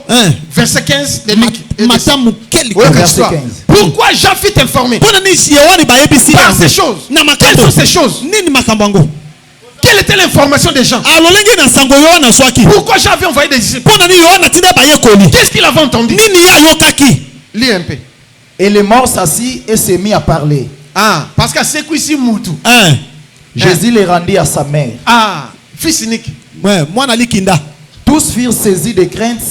Verset 15 de Luc. Verset 15. Pourquoi Jean fut informé? Par ces choses. Quelles sont ces choses? Quelle était l'information des gens? Pourquoi Jean avait envoyé des disciples? Qu'est-ce qu'il avait entendu? Lis un peu. Et les morts s'assit et s'est mis à parler. Parce que c'est quoi ici Moutou? Jésus les rendit à sa mère. Fils unique. Tous furent saisis de crainte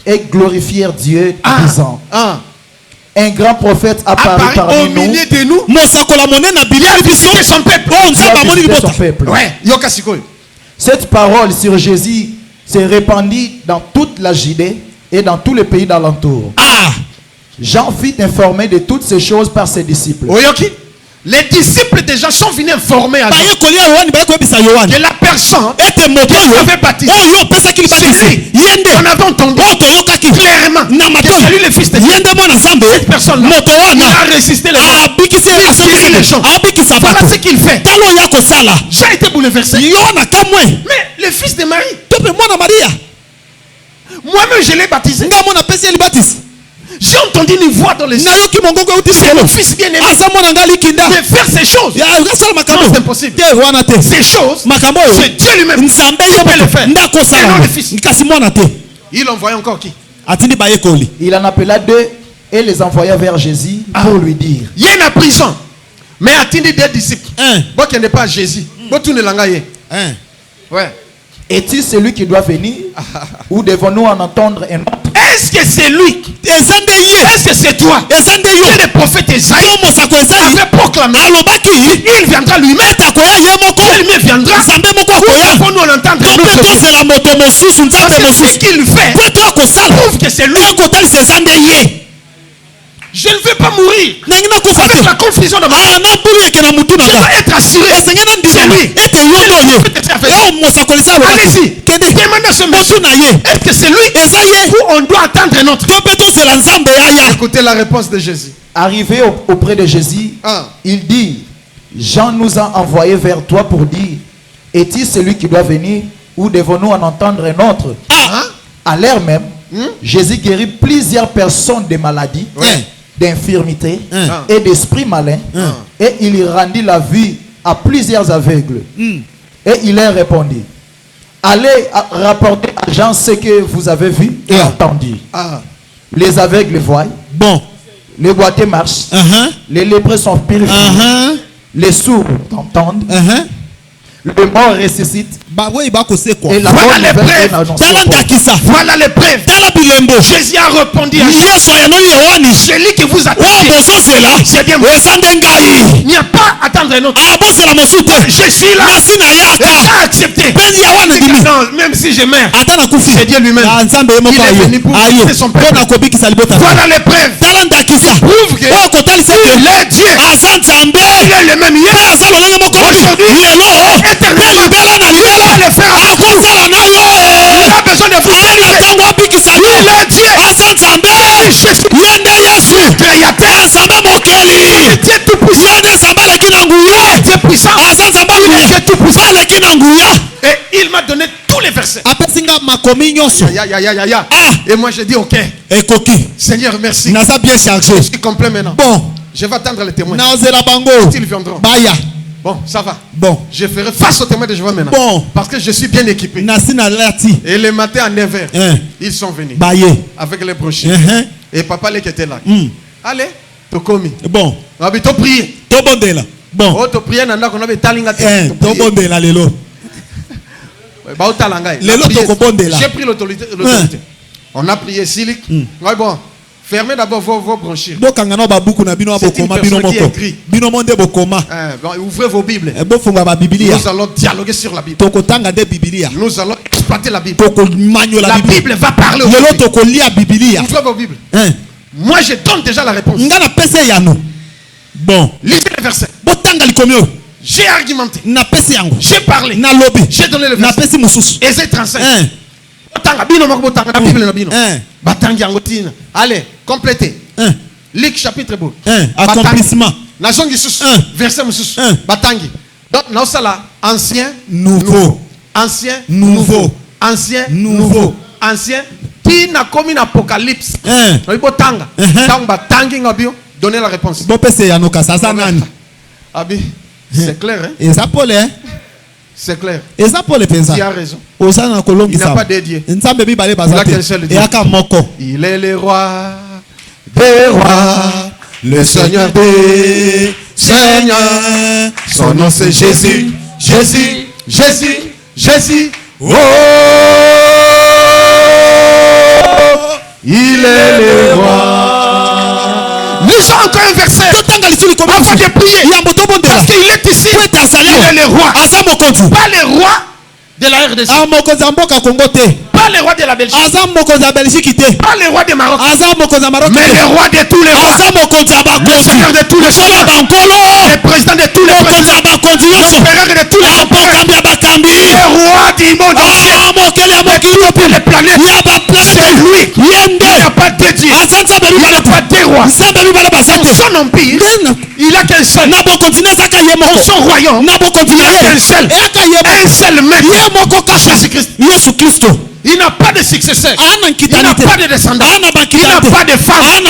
et glorifièrent Dieu, disant: un grand prophète apparu parmi nous. De nous. Il a visité son peuple. Son peuple. Cette parole sur Jésus s'est répandue dans toute la Judée et dans tous les pays d'alentour. Jean fut informé de toutes ces choses par ses disciples. Les disciples de Jean sont venus informer à Jean que la personne qui avait baptisé, c'est lui. On avait entendu clairement que c'est lui le Fils de Dieu. Cette personne-là, il a résisté les gens. Voilà ce qu'il fait. Jean a été bouleversé. Mais le fils de Marie, moi-même je l'ai baptisé. J'ai entendu une voix dans les cieux. C'est mon fils bien-aimé. De faire ces choses. Non, c'est impossible. Ces choses, c'est Dieu lui-même qui peut le faire. Et non le fils. Il envoyait encore qui? Il en appela deux et les envoya vers Jésus pour lui dire: il y a une prison. Mais attendez des disciples. Bon, qui n'est pas Jésus. Bon, tout le langage. Ouais. Est-il celui qui doit venir ou devons-nous en entendre un autre? Est-ce que c'est lui? Est-ce que c'est toi? Que le prophète Esaïe avait proclamé il viendra lui-même. Il viendra. Où devons-nous en entendre un autre? Parce que ce qu'il fait prouve que c'est lui. Je ne veux pas mourir avec la confusion de ma vie. Je dois être assuré. C'est lui. Allez-y. Demandez à ce monsieur. Est-ce que c'est lui ou on doit attendre un autre? Écoutez la réponse de Jésus. Arrivé auprès de Jésus, il dit: Jean nous a envoyés vers toi pour dire: est-il celui qui doit venir ou devons-nous en entendre un autre? À l'heure même, Jésus guérit plusieurs personnes de maladies, d'infirmités et d'esprits malins, et il rendit la vue à plusieurs aveugles. Et il leur répondit: allez rapporter à Jean ce que vous avez vu et entendu. Les aveugles voient, les boiteux marchent, les lépreux sont purifiés, les sourds entendent, le mort ressuscite. Et la voilà les preuves. Voilà les preuves. Jésus a répondu à celui que vous attendez. C'est bien moi. Il n'y a pas à attendre un autre. Je suis là. Il a accepté. Non, même si je meurs, c'est Dieu lui-même. Il est venu pour quitter son peuple. Voilà les preuves. Prouve que il est Dieu. Il est le même hier. Aujourd'hui, éternellement. Il va le faire à cause. Il a besoin de vous. Il est Dieu. Dieu tout puissant. Dieu puissant. Il est Dieu tout puissant. Et il m'a donné tous les versets. Et moi je dis ok. Seigneur, merci. Je suis complet maintenant. Bon. Je vais attendre les témoins. Ils viendront. Bon, ça va. Bon. Je ferai face aux témoins de Jéhovah maintenant. Bon. Parce que je suis bien équipé. Et le matin à 9h, ils sont venus. Avec les brochures. Et papa qui était là. Allez, tu commis. Bon. On va prier. Bon. Oh, tu prier nanda qu'on avait talinga. J'ai pris l'autorité. On a prié Silik. Bon. Fermez d'abord vos brochures. C'est une personne qui écrit. Ouvrez vos Bibles. Nous allons dialoguer sur la Bible. Nous allons exploiter la Bible. La Bible va parler aujourd'hui. Ouvrez vos Bibles. Moi, je donne déjà la réponse. Bon. Lisez les versets. J'ai argumenté. J'ai parlé. J'ai donné le verset. Ésaïe 35. Allez, complétez. Luc chapitre 1. Accomplissement. Verset Batangi. Donc, nous sommes ancien, nouveau. Ancien, nouveau. Ancien, nouveau. Ancien. Qui n'a commis l'Apocalypse. Donnez la réponse. Abi, c'est clair, hein? C'est clair. Tu as raison. Il n'a pas dédié. Il n'a qu'un seul Dieu. Il est le roi des rois, le Seigneur des seigneurs. Son nom c'est Jésus, Jésus, Jésus, Jésus. Oh, il est le roi. Lisons encore un verset. Avant de prier. Parce qu'il est ici. Il est le roi. Pas le roi de la RDC. Pas le roi de la Belgique. Pas le roi de Maroc. Mais le roi de tous les rois. Le seigneur de tous les seigneurs. Le président de tous les présidents. L'empereur de tous les empereurs. Le roi du monde entier. De toutes les planètes. C'est lui. Il n'y a pas de Dieu. Il n'y a pas de roi. Son empire, il a qu'un seul. Son royaume, il a qu'un seul. Un seul maître. Jésus-Christ. Il n'a pas de successeur. Il n'a pas de descendant. Il n'a pas de femme. Il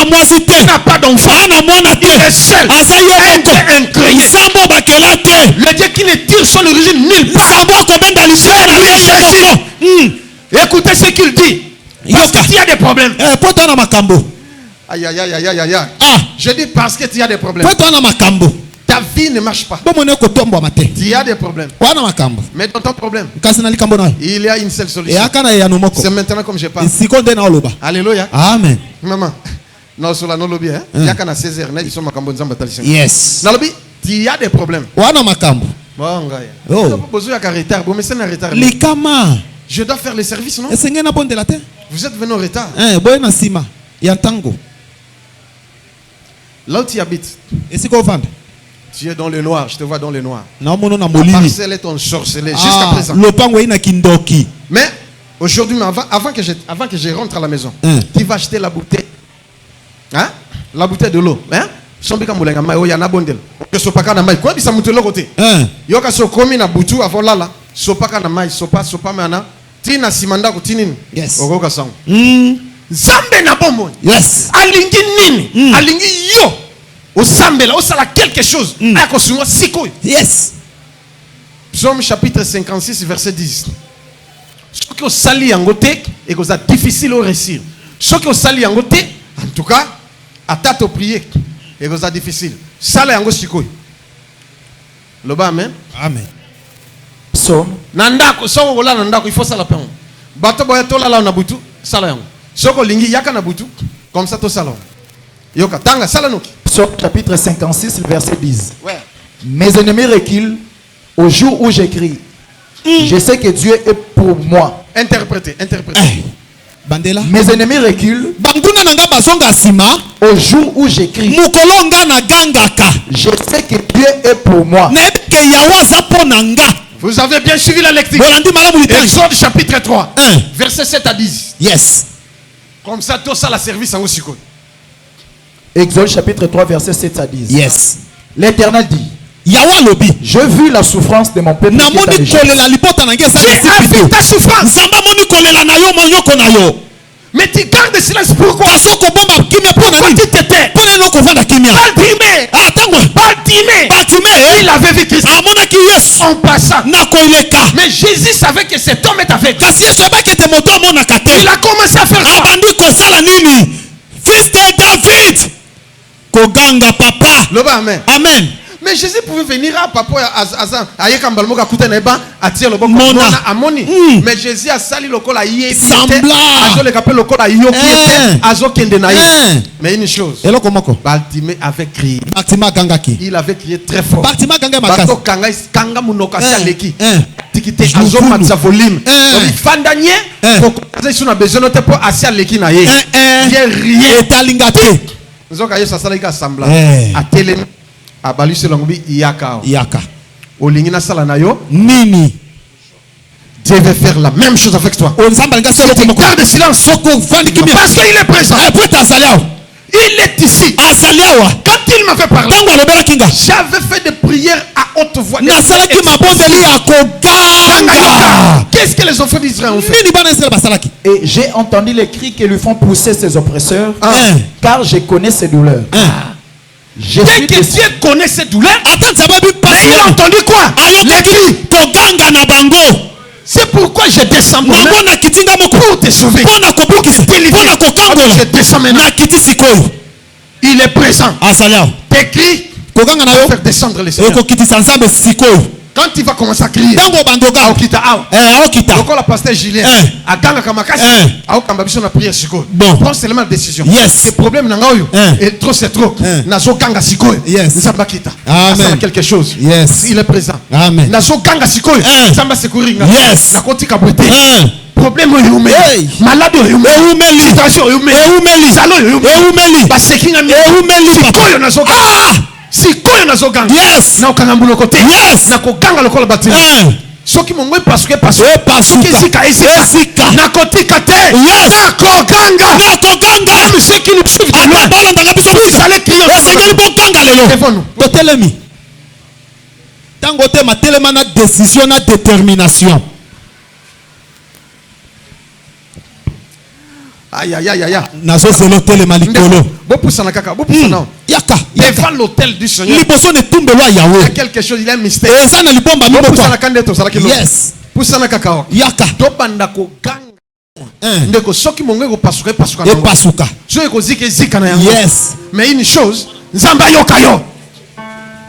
n'a pas d'enfant. Il est seul. Un Dieu incroyable. Le Dieu qui ne tire son origine nulle part. Écoutez ce qu'il dit. Parce qu'il y a des problèmes. Aïe, aïe, aïe, aïe, aïe, aïe. Je dis parce que tu as des problèmes. Ta vie ne marche pas. Tu as des problèmes. Mais dans ton problème, il y a une seule solution. C'est maintenant comme je parle. Alléluia. Amen. Maman. Non, sur la lobby, il y a qu'à 16h. Yes. Tu as des problèmes. Bon, je dois faire le service, non? Vous êtes venu en retard. Là où tu habites, tu es dans le noir, je te vois dans le noir. La parcelle est ensorcelée jusqu'à présent. Mais aujourd'hui, avant que je rentre à la maison, tu vas acheter la bouteille. Hein? La bouteille de l'eau. Hein? Zambe na bombo. Yes. Alingi nini? Alingi yo. Osambela, osala quelque chose. Akosuma siko. Yes. Psaume chapitre 56 verset 10. Ce que osali yangote et que c'est difficile au réussir. Ce que osali yangote, en tout cas, à tato prier et que c'est difficile. Sala yango siko. Le bas amen. Amen. sommes. Nandako, soko kola nandako, il faut ça la peine. Bato boya tola la nabutu, sala yango. Soko lingi yaka nabutu, comme ça to salon. Yoka tanga sala noki. Psaume chapitre 56, verset 10. Ouais. Mes ennemis reculent au jour où j'écris. Je sais que Dieu est pour moi. Interprétez. Bandela. Mes ennemis reculent Banguna nanga bazonga sima. au jour où j'écris. Mukolonga na gangaka. Je sais que Dieu est pour moi. Nebeke yawaza ponanga. Vous avez bien suivi la lecture. Bolandi malamu litali. Exode chapitre 3, 1. verset 7 à 10. Yes. Comme ça, tout ça, la service en aussi. Exode chapitre 3, verset 7 à 10. Yes. L'Éternel dit, Yawa lobi. je vis la souffrance de mon peuple. qui est Namoni en Égypte. kolela lipota nanga sa J'ai vu ta souffrance. Zamba moni kolela na yo monyoko na yo. Mais tu gardes le silence. Pourquoi? Kasoko bomba kimia pona Pourquoi nini? tu t'étais? Pona no kovanda kimia. Baltimé. Atangwa. Baltimé. Il avait vu Christ Amonaki Yesu. en passant. Na koileka. Mais Jésus savait que cet homme est avec. Kasi Yesu ebaki te moto amona kate. Il a commencé à faire ça. Abandi kosala nini? Fils de David. Koganga papa. Loba, amen. Amen. Mais Jésus pouvait venir à papa à Balmoga Kouteneba à tirer le bon Mona. Amoni. Mais Jésus a sali le col à Yé. Semblable. Azo le capé le col à Yo qui était Azo Kendenaï. Mais une chose. Elo komoko. Baltimé avait crié. Batima gangaki. Il avait crié très fort. Batima ganga makasi. Bato kanga munoka saleki. Tikite Joukulu. Azo matza volume. Un. Fandanier. Pourquoi ils ont besoin de pour assis leki na Yé. Il rien. Etalingate. Nous avons ça ça les sembla. Eh. A télé. A balu selongi Yaka. Yaka. Olingina salanayo. Nini. Dieu veut faire la même chose avec toi. Onzamba nga solo komoko. Garde silence. Soko vandi kimia. Parce qu'il est présent. Peut azaliao. Il est ici. Azaliawa. Quand il m'avait parlé, Tango lobela kinga. j'avais fait des prières à haute voix. Nasalaki mabondeli ya koganga. Qu'est-ce que les enfants d'Israël ont fait? Nini bana Israël basalaki. Et j'ai entendu les cris qui lui font pousser ses oppresseurs, Car je connais ses douleurs. Je Dès suis que déçu. Dieu connaît ses douleurs, Attends, ça va bien mais il a passer. entendu quoi? Les cris. Koganga na bango. C'est pourquoi je descends moi Namona kitinga moko. pour te sauver. Pona kobukisa. Pona kokangola. Je descends maintenant. Na kiti sikoyo. Il est présent. Azaliao. Tes cris Koganga na vont yo. faire descendre les Seigneur. Eko kitisa nzambe sikoyo. Quand il va commencer à crier, Tango bandoka. Aokita Ao. Aokita. Donc le pasteur Julien a gagné comme Makasi. Aokamba biso na prière sikoyo. Bon. Prends seulement la décision. Yes. Le problème nanga oyo. Et trop c'est trop. Nazo ganga sikoyo. Yes. Nzamba kita. Amen. Ça quelque chose. Yes. Il est présent. Amen. Nazo ganga sikoyo. Nzamba secourir. Yes. Na koti kabwete. Problème oyo Hey. malade oyo Eumeli. situation oyo Eumeli. salo oyo Eumeli. basekinga mi Eumeli. sikoyo nazo ganga. Sikoyo nazo ganga. Yes. Na okanga mbulo kote. Yes. Na koganga lokola batima. Soki mongwe pasuke Pasuka. ezika na kotika te. Yes. Na koganga. Même ceux qui nous suivent de loin. Balondanga biso. Vous allez crier. Osengeli boganga lelo. Devant nous. Totelemi. Tango te matelema na décision na détermination. Aïe aïe aïe aïe. Nazo zelo telema likolo. Bopusana kaka, bopusana. Yaka. Devant l'autel du Seigneur. Liboso ne tumbelo Il y a Yahweh. quelque chose, il y a un mystère. Eza na libomba miboko. Bopusana kande to sala kilo. Yes. Pusana kaka. Yaka. Tobanda ko ganga. Ndeko soki mongwe ko pasuka. Et pasuka. Soki ko zika na yango. Yes. Mais une chose, Nzamba yokayo.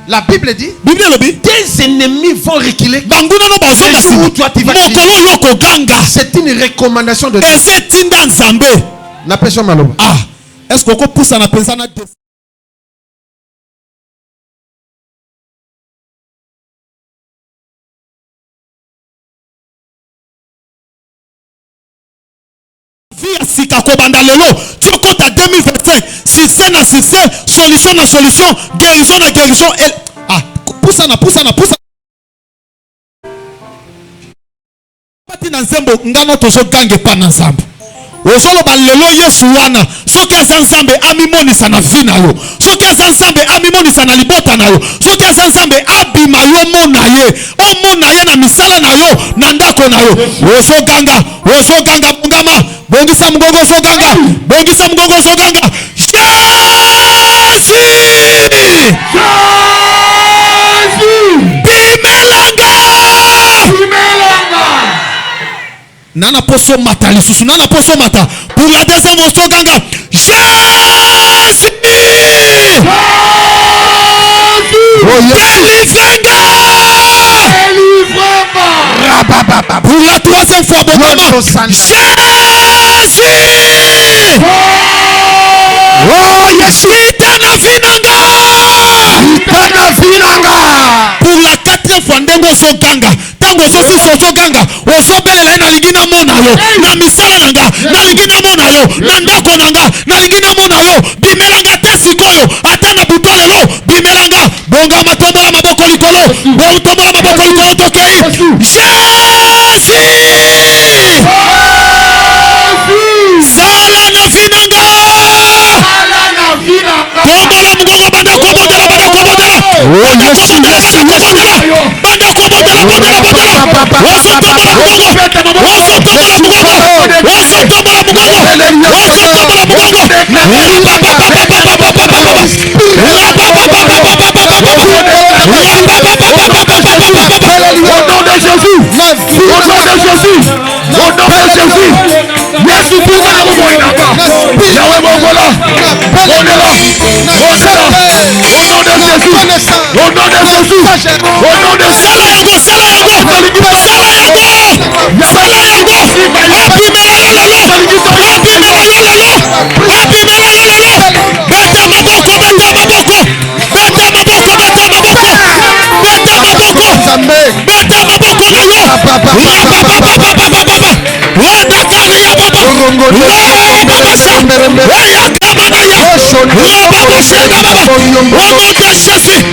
La Bible dit, Bible lobi. tes ennemis vont reculer. Banguna no bazonga Le jour où toi tu vas Mokolo yoko ganga. C'est une recommandation de Dieu. Eze tinda nzambe. Na personne maloba. Est-ce qu'on peut pousser na pensa na via sika kobanda lelo tiokota 2025 succès na succès solution na solution guérison na guérison poussa pati na nzembo ngano tozogange pa na nzambe ozoloba lelo yesu wana soki aza nzambe amimonisa na vi na yo soki aza nzambe amimonisa na libota na yo soki aza nzambe abima yo mona ye omona ye na misala na yo na ndako na yo ozoganga mongama bongisa mongongo ozoganga bongisa mongongo ozoganga nana poso mata lisusu nana poso mata pour la deuxième fois ganga Jésus délivrez-moi quatrième fois, Jésus. Oh Yesu. Pour la quatrième fois, ndengo sokanga. Tango sosi sosoganga. Ozobelela na lingina mona yo. Na misala nanga. Na lingina mona yo. Na ndako nanga. Na lingina mona yo. Bimelanga te sikoyo. Atana butole lo. Bimelanga. Bonga matombola maboko likolo. Bonga tombola maboko likolo tokei. Jésus. Sala na vinanga. Tombola mugongo banda kobodela banda kobodela. Banda kobodela banda kobodela. Banda kobodela banda kobodela. Oso tombola mugongo. Oso tombola mugongo. Oso tombola mugongo. Oso tombola mugongo. Au nom de Jésus. Au nom de Jésus. Au nom de Jésus. Merci pour moi la mouvement inaba. Yahweh Mongola. On est là. On est là. Au nom de Jésus. Au nom de Jésus. Au nom de Salayago. Salayago. Salayago. Salayago. Abimela yololo. Abimela yololo. Abimela yololo. Bete maboko. Bete maboko. Bete maboko. Bete maboko. Bete maboko. Bete maboko na yo. Wanda kani ya baba. Babasha. Waya kama na yo. Babasha na baba. Wamonte Jésus.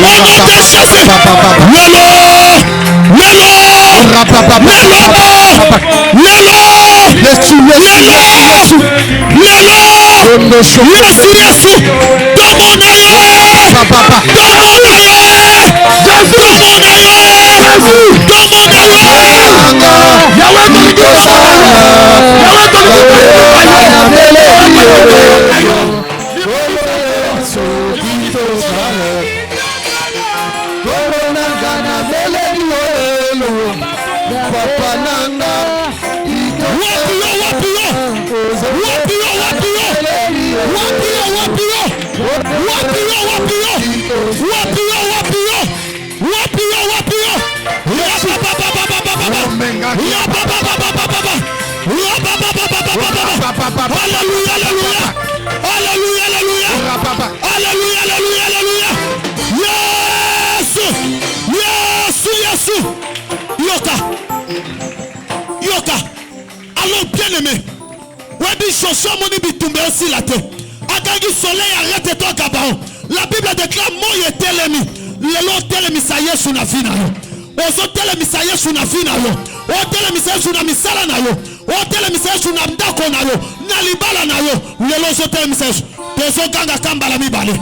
Wamonte Jésus. Lelo. Lelo. Lelo. Lelo. Yesu. Yesu. Lelo. Yesu. Yesu. Tomo na yo. Tomo na yo. Jésus. Tomo na yo. Jésus. Tomo na yo. Yahweh Tolikosa. Yahweh Alléluia, alléluia. Alléluia, alléluia. Alléluia, alléluia, alléluia. Yes. Yes, yes. Yoka. Yoka. Alors bien aimé. Webi Shosho moni bitumbe aussi la terre. Agangi soleil arrête-toi Gabaon. La Bible déclare moi était l'ennemi. Lelo telemi sa Yesu na fina yo. Ozo telemi sa Yesu na fina yo. O telemi sa Yesu na misala na yo. O telemi sa Yesu na ndako na yo. Na libala na yo. Lelo zo telemi sa Yesu. Tezo ganga kamba la mibale.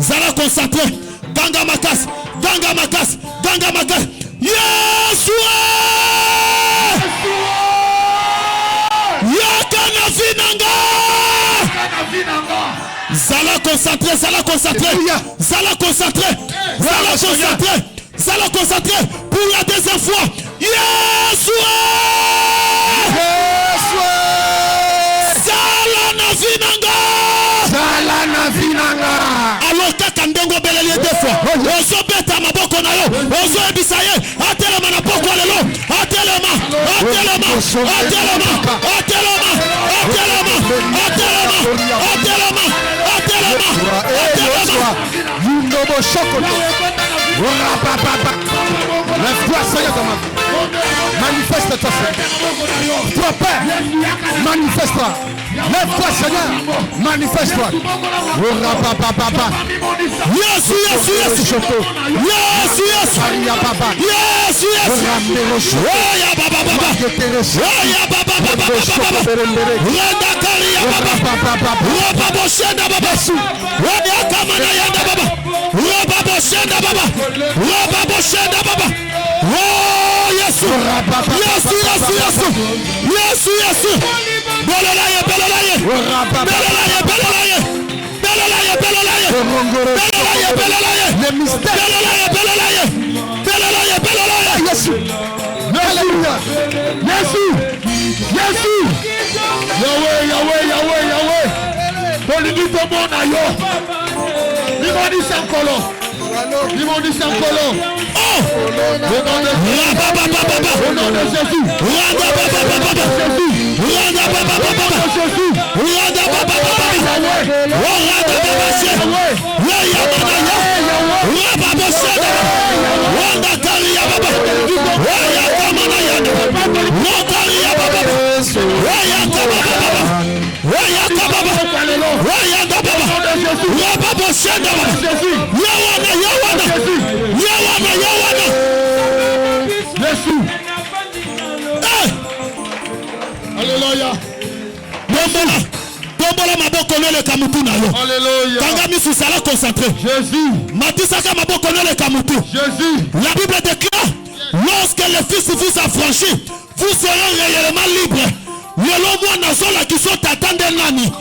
Zala concentré. Ganga makas. Ganga makas. Ganga makas. Yesu. Yakana finanga. Zala concentré. Zala concentré. Zala concentré. Zala concentré. Zala concentré. Pour la deuxième fois. Yesu. Alors kaka ndengo beleli deux fois. Ozo beta maboko na yo. Ozo ebisaye. Atelema na poko lelo. Atelema. Atelema. Atelema. Atelema. Atelema. Atelema. Atelema. Atelema. Atelema. Yunobo chocolat. Lève-toi, Seigneur, dans ma vie. Manifeste-toi, Seigneur. Toi, Père, manifeste-toi. Lève-toi, Seigneur. Manifeste-toi. Yes, yes, yes. Yes, yes. Yes, yes. Oh, ya baba baba. Oh, ya baba baba baba. Renda kali ya baba. Roba boshenda baba. Roba kamana yanda baba. Roba boshenda baba. Roba boshenda baba. Oh, yes. Yes, yes, yes. Yes, yes. Belalaye, belalaye. Belalaye, belalaye. Belalaye, belalaye. Belalaye, belalaye. Le mystère. Belalaye, belalaye. Belalaye, belalaye. Yesu. Alléluia. Yesu. Yesu. Yahweh, Yahweh, Yahweh, Yahweh. Bolidi to mona yo. Bimoni sankolo. Ils m'ont dit c'est un colo. Oh! Au nom de Jésus. Alléluia. Tombola maboko le kamutu na yo. Alléluia. Kanga misu sala concentré. Jésus. Matisaka maboko le kamutu. Jésus. La Bible déclare, lorsque le Fils vous affranchit, vous serez réellement libre. Lelo mwana zola kiso tatande nani.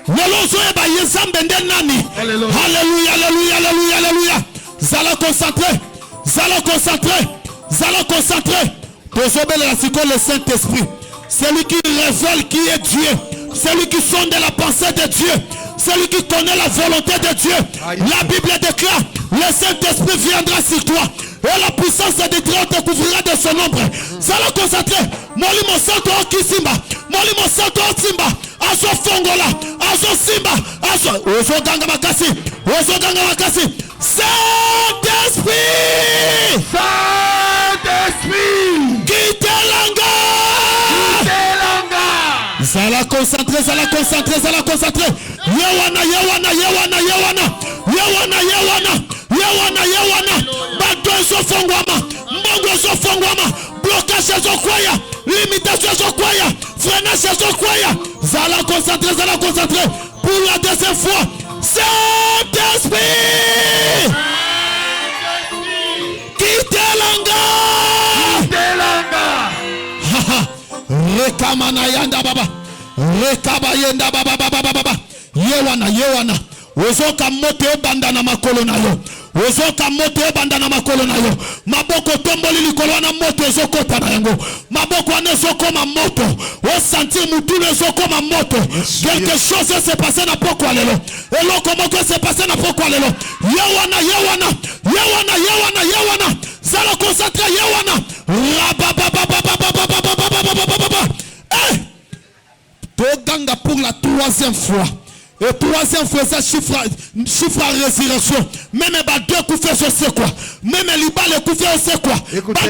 Lelo zoe ba yezambe nde nani. Alléluia. Alléluia, alléluia, alléluia, alléluia. Zala concentré. Zala concentré. Zala concentré. Tozobele la siko le Saint-Esprit. Celui qui révèle qui est Dieu. Celui qui sonde la pensée de Dieu. Celui qui connaît la volonté de Dieu. La Bible déclare, le Saint-Esprit viendra sur toi. Et la puissance de Dieu te couvrira de son ombre. Ça l'a concentré. Molimo Santo Kisimba. Molimo Santo Simba. Aso Fongola. Aso Simba. Aso. Oso Ganga Makasi. Oso Ganga Makasi. Saint-Esprit. Saint-Esprit. Kitelanga. Zala concentré, Zala concentré, Zala concentré. Yewana, Yewana, Yewana, Yewana. Yewana, Yewana. Yewana, Yewana. Bato Sofongwama. Mbongo Sofongwama. Blocage Sokwaya. Limitation Sokwaya. Freinage Sokwaya. Zala concentré, Zala concentré. Pour la deuxième fois. Saint-Esprit. Kitelanga. Kitelanga. Rekamana yanda baba. Rekaba yenda baba baba baba. Yewana yewana. Ozoka moto banda na makolo na yo. Ozoka moto banda na makolo na yo. Maboko tomboli likolo na moto ezokota na yango. Maboko ane zokoma moto. O sentir mutu ne zokoma moto. Quelque chose s'est passé na poko alelo. Eloko moko s'est passé na poko alelo. Yewana yewana. Yewana yewana yewana. Zala concentré yewana. Toganga pour la troisième fois. Et troisième fois, ça chiffre à résurrection. Même les deux coups fait c'est quoi. Même les balles coups fait c'est quoi. Écoutez,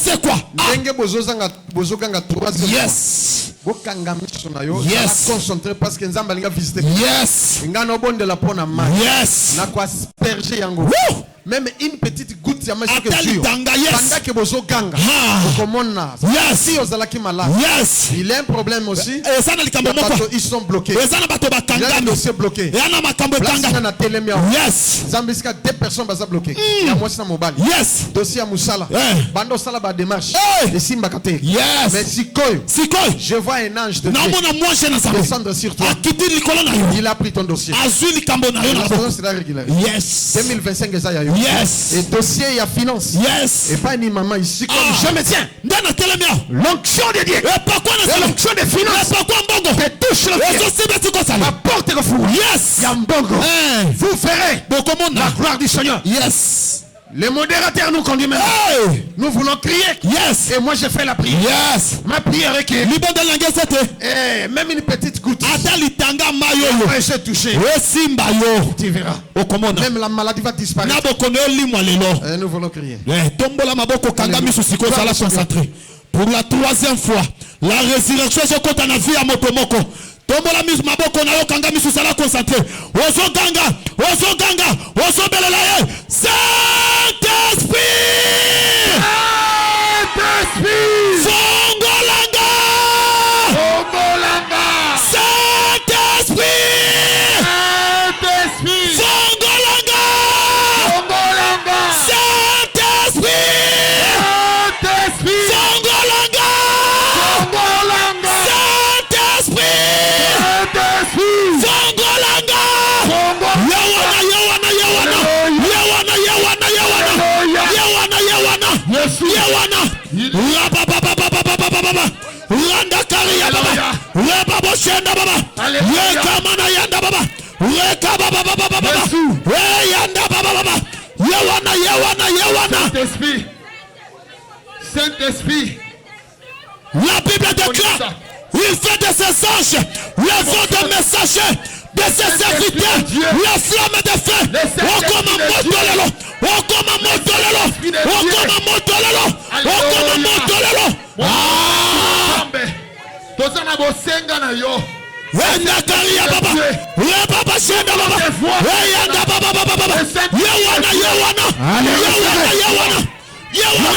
c'est quoi. Yes. Yes. Concentré parce que Nzamba linga visiter. Yes. Ngano bon de la pona ma. Yes. Na quoi asperger yango. Même une petite goutte ya magie que tu. Pendant que bozo ganga. Okomona. Yes. Si ozalaki malade. Yes. Il a un problème aussi. Et ça ils sont bloqués. Et ça n'a pas le dossier bloqué. Et ana makambo tanga. Na telemia. Yes. Zambiska deux personnes baza bloquées. Ya moi na mobile. Yes. Dossier ya musala. Bando sala ba démarche. Et simba kate. Yes. Mais sikoyo. Je vois un ange de Dieu descendre sur toi. Il a pris ton dossier. C'est régulier. Yes. 2025 yes. Et dossier il y a finance. Yes. Et pas ni maman ici comme je me tiens. L'onction de Dieu. L'onction de finance. Que touche le ciel. Ma porte est fou. Yes. Yambongo. Vous ferez la gloire du Seigneur. Yes. Le modérateur nous conduit maintenant. Hey. Nous voulons crier. Yes. Et moi je fais la prière. Yes. Ma prière est que même une petite goutte. Après j'ai touché. Tu verras. Même la maladie va disparaître. Et nous voulons crier. Pour la troisième fois, la résurrection se compte en vie à Motomoko. Tombola mis maboko na yo kanga misu sala concentré. Ozo ganga, ozo belelaye. Saint-Esprit. Fongolanga. Saint-Esprit. Fongolanga. Saint-Esprit. Fongolanga. Randa Karia Baba, Reba Boshenda Baba, Reka Mana Yanda Baba, Reka Baba Baba Baba, Yanda Baba Baba, Saint-Esprit. Saint-Esprit. La Bible déclare, il fait de ses anges le vent de messagers, de ses serviteurs, la flamme de feu.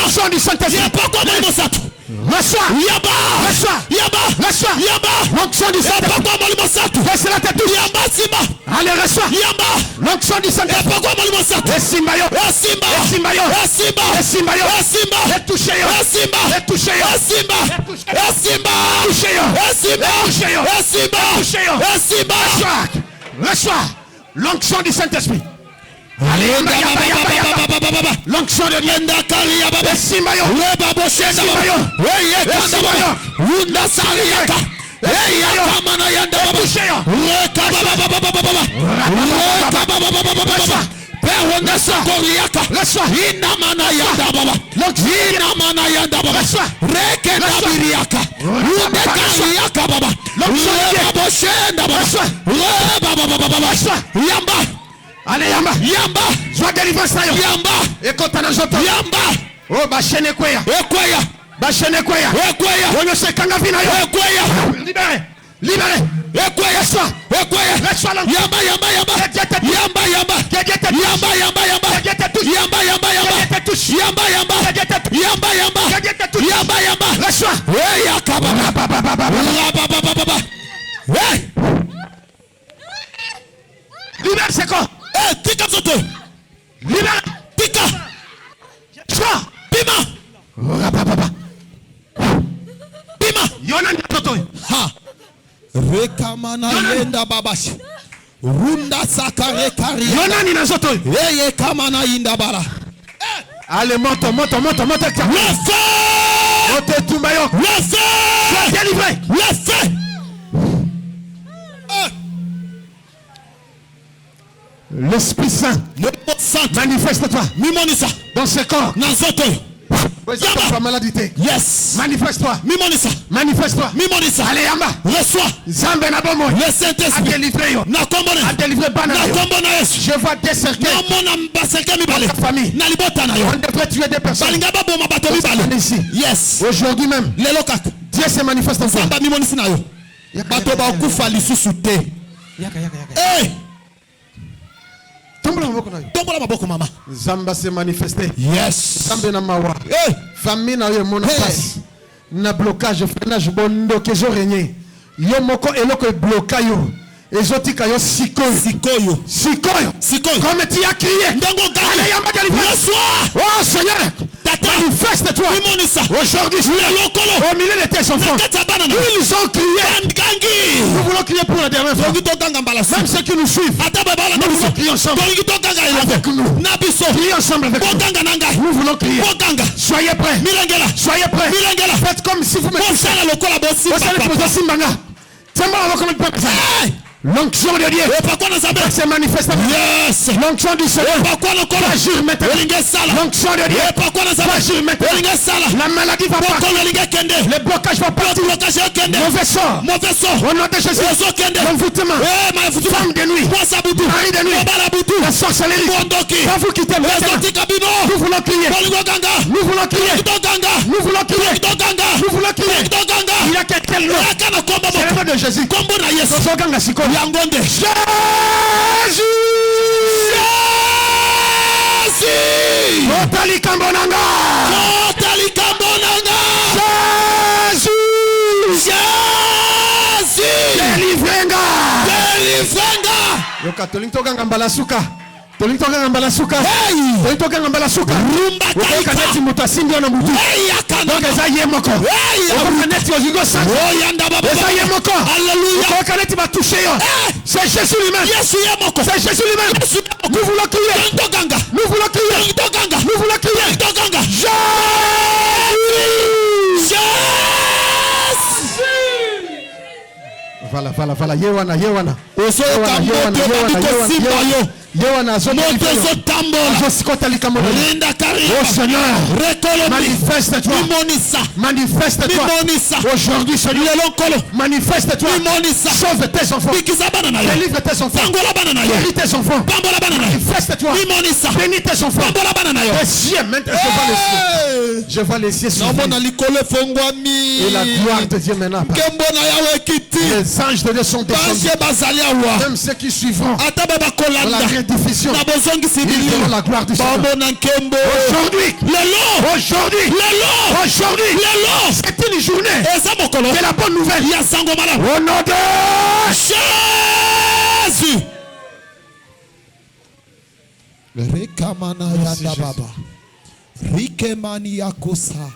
L'onction du Saint-Esprit. Reçois. L'onction du Saint-Esprit. Laisse-la te toucher. Allez, reçois. L'onction du Saint-Esprit. Reçois. L'onction du Saint-Esprit. Allez, l'onction de Dieu. Allez, Yamba. Sois délivrance. Yamba. Écoute, Yamba. Oh, bachene kwea. Bachene kwea. On se kanga vina yo. Libéré. Reçois. Yamba. Reçois. Libère, c'est quoi? Tika Soto. Libère. Tika. Sois. Pima. Yona Soto. Ha. Rekamana yenda babashi. Runda sakare kari. Yona ni Soto. Yeye kamana yinda bala. Allez, monte. Le feu. Monte Tumbayo. Le feu. Sois délivré. Le feu. L'Esprit Saint, manifeste-toi dans ce corps. Yes. Manifeste-toi. Allez, Yamba. Reçois. Le Saint-Esprit a délivré Bana. Je vois des cercueils dans ta famille. On devrait tuer des personnes. Yes. Aujourd'hui même, Dieu se manifeste en toi. Tombola maboko mama. Zamba se manifester. Yes. Zamba na mawa. Famille na yo mona passe. Na blocage freinage bondo que je régné. Yo moko eloko bloka yo. Ezotika yo sikoyo. Comme tu as crié. Allez, Yamba délivré. Oh Seigneur. Manifeste-toi. Aujourd'hui, au milieu de tes enfants, ils ont crié. Nous voulons crier pour la dernière fois. Même ceux qui nous suivent, nous voulons crier ensemble avec nous. Criez ensemble avec nous. Nous voulons crier. Soyez prêts. Faites comme si vous me l'onction de Dieu se manifeste. Yes. L'onction du Seigneur agir maintenant. L'onction de Dieu agir maintenant. La maladie va partir. Le blocage va partir. Mauvais sort. Au nom de Jésus. L'envoûtement. Femme de nuit. Mari de nuit. La sorcellerie. Va vous quitter. Nous voulons crier. Il y a quelqu'un là. C'est le nom de Jésus. Yangonde. Jésus. Otali Kambonanga. Jésus. Délivrenga. Yo catholique tokanga mbalasuka. Rumba kaneti mutasimbi na mutu. Donc eza yemoko. Kaneti ozigo sa. Eza yemoko. Alléluia. Kaneti va toucher yo. C'est Jésus lui-même. C'est Jésus lui-même. Nous voulons crier. Voilà. Yewana. moto ezotambola linda kariba manifeste-toi. Manifeste-toi. Aujourd'hui, Seigneur. Manifeste-toi. Sauve tes enfants. Délivre tes enfants. Guéris tes enfants. Manifeste-toi. Bénis tes enfants. Les cieux, maintenant, je vois les cieux s'ouvrir. Et la gloire de Dieu maintenant. Les anges de Dieu sont descendus. Même ceux qui suivront dans la rediffusion, ils verront la gloire du Seigneur. Aujourd'hui, c'est une journée de la bonne nouvelle. Au nom de Jésus. Rekamana yanda baba. Rikemani yakosa.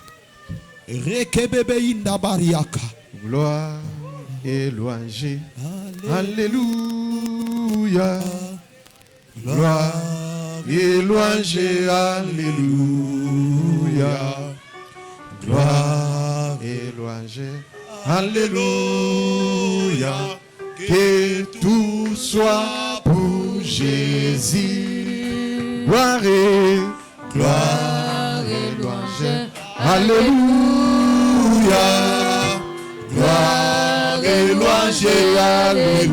Rekebebe inda bariaka. Gloire et louange. Alléluia. Gloire et louange. Alléluia. Gloire et louange. Alléluia. Que tout soit pour Jésus. Gloire et louange. Alléluia. Gloire et louange. Alléluia.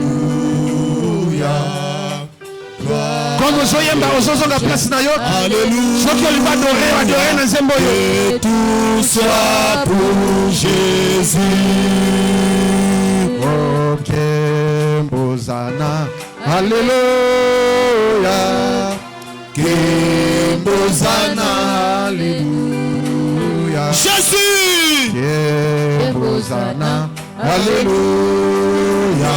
Comme vous soyez dans la place nayo. Alléluia. Ceux qui ont adorer dans Zembo. Que tout soit pour Jésus. Ok, Bozana. Alléluia. Bozana. Alléluia. Jésus. Bozana. Alléluia.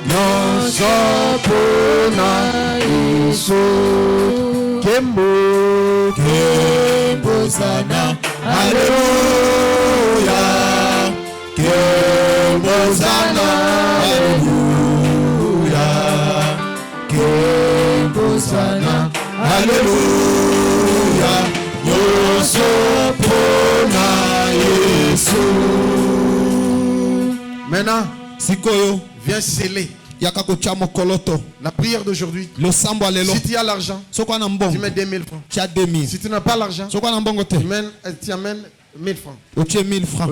Non sopona Yesu. Bozana. Alléluia. Bozana. Alléluia. Bozana. Alléluia. Nous sommes Yesu. Maintenant, Sikoyo, viens sceller la prière d'aujourd'hui. Si tu as l'argent, tu mets 2000 francs. Si tu n'as pas l'argent, tu amènes 1000 francs.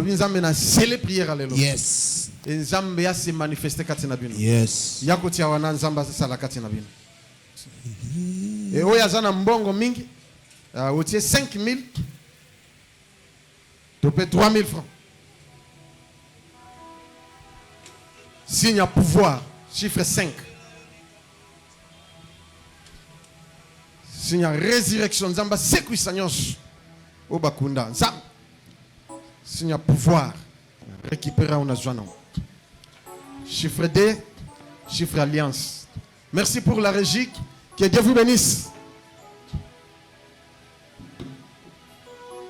Nous amènons sceller prière. Yes. Et Zambia se manifester katina bino. Yes. Yako tia wana Zamba sala katina bino. Et oya zana mbongo mingi. Otie 5000. Tu paies 3000 francs. Signe à pouvoir. Chiffre 5. Signe à résurrection. Zamba sekui sanyos. Obakunda. Zam. Signe à pouvoir. Récupérer on a besoin. Chiffre D. Chiffre alliance. Merci pour la régie. Que Dieu vous bénisse.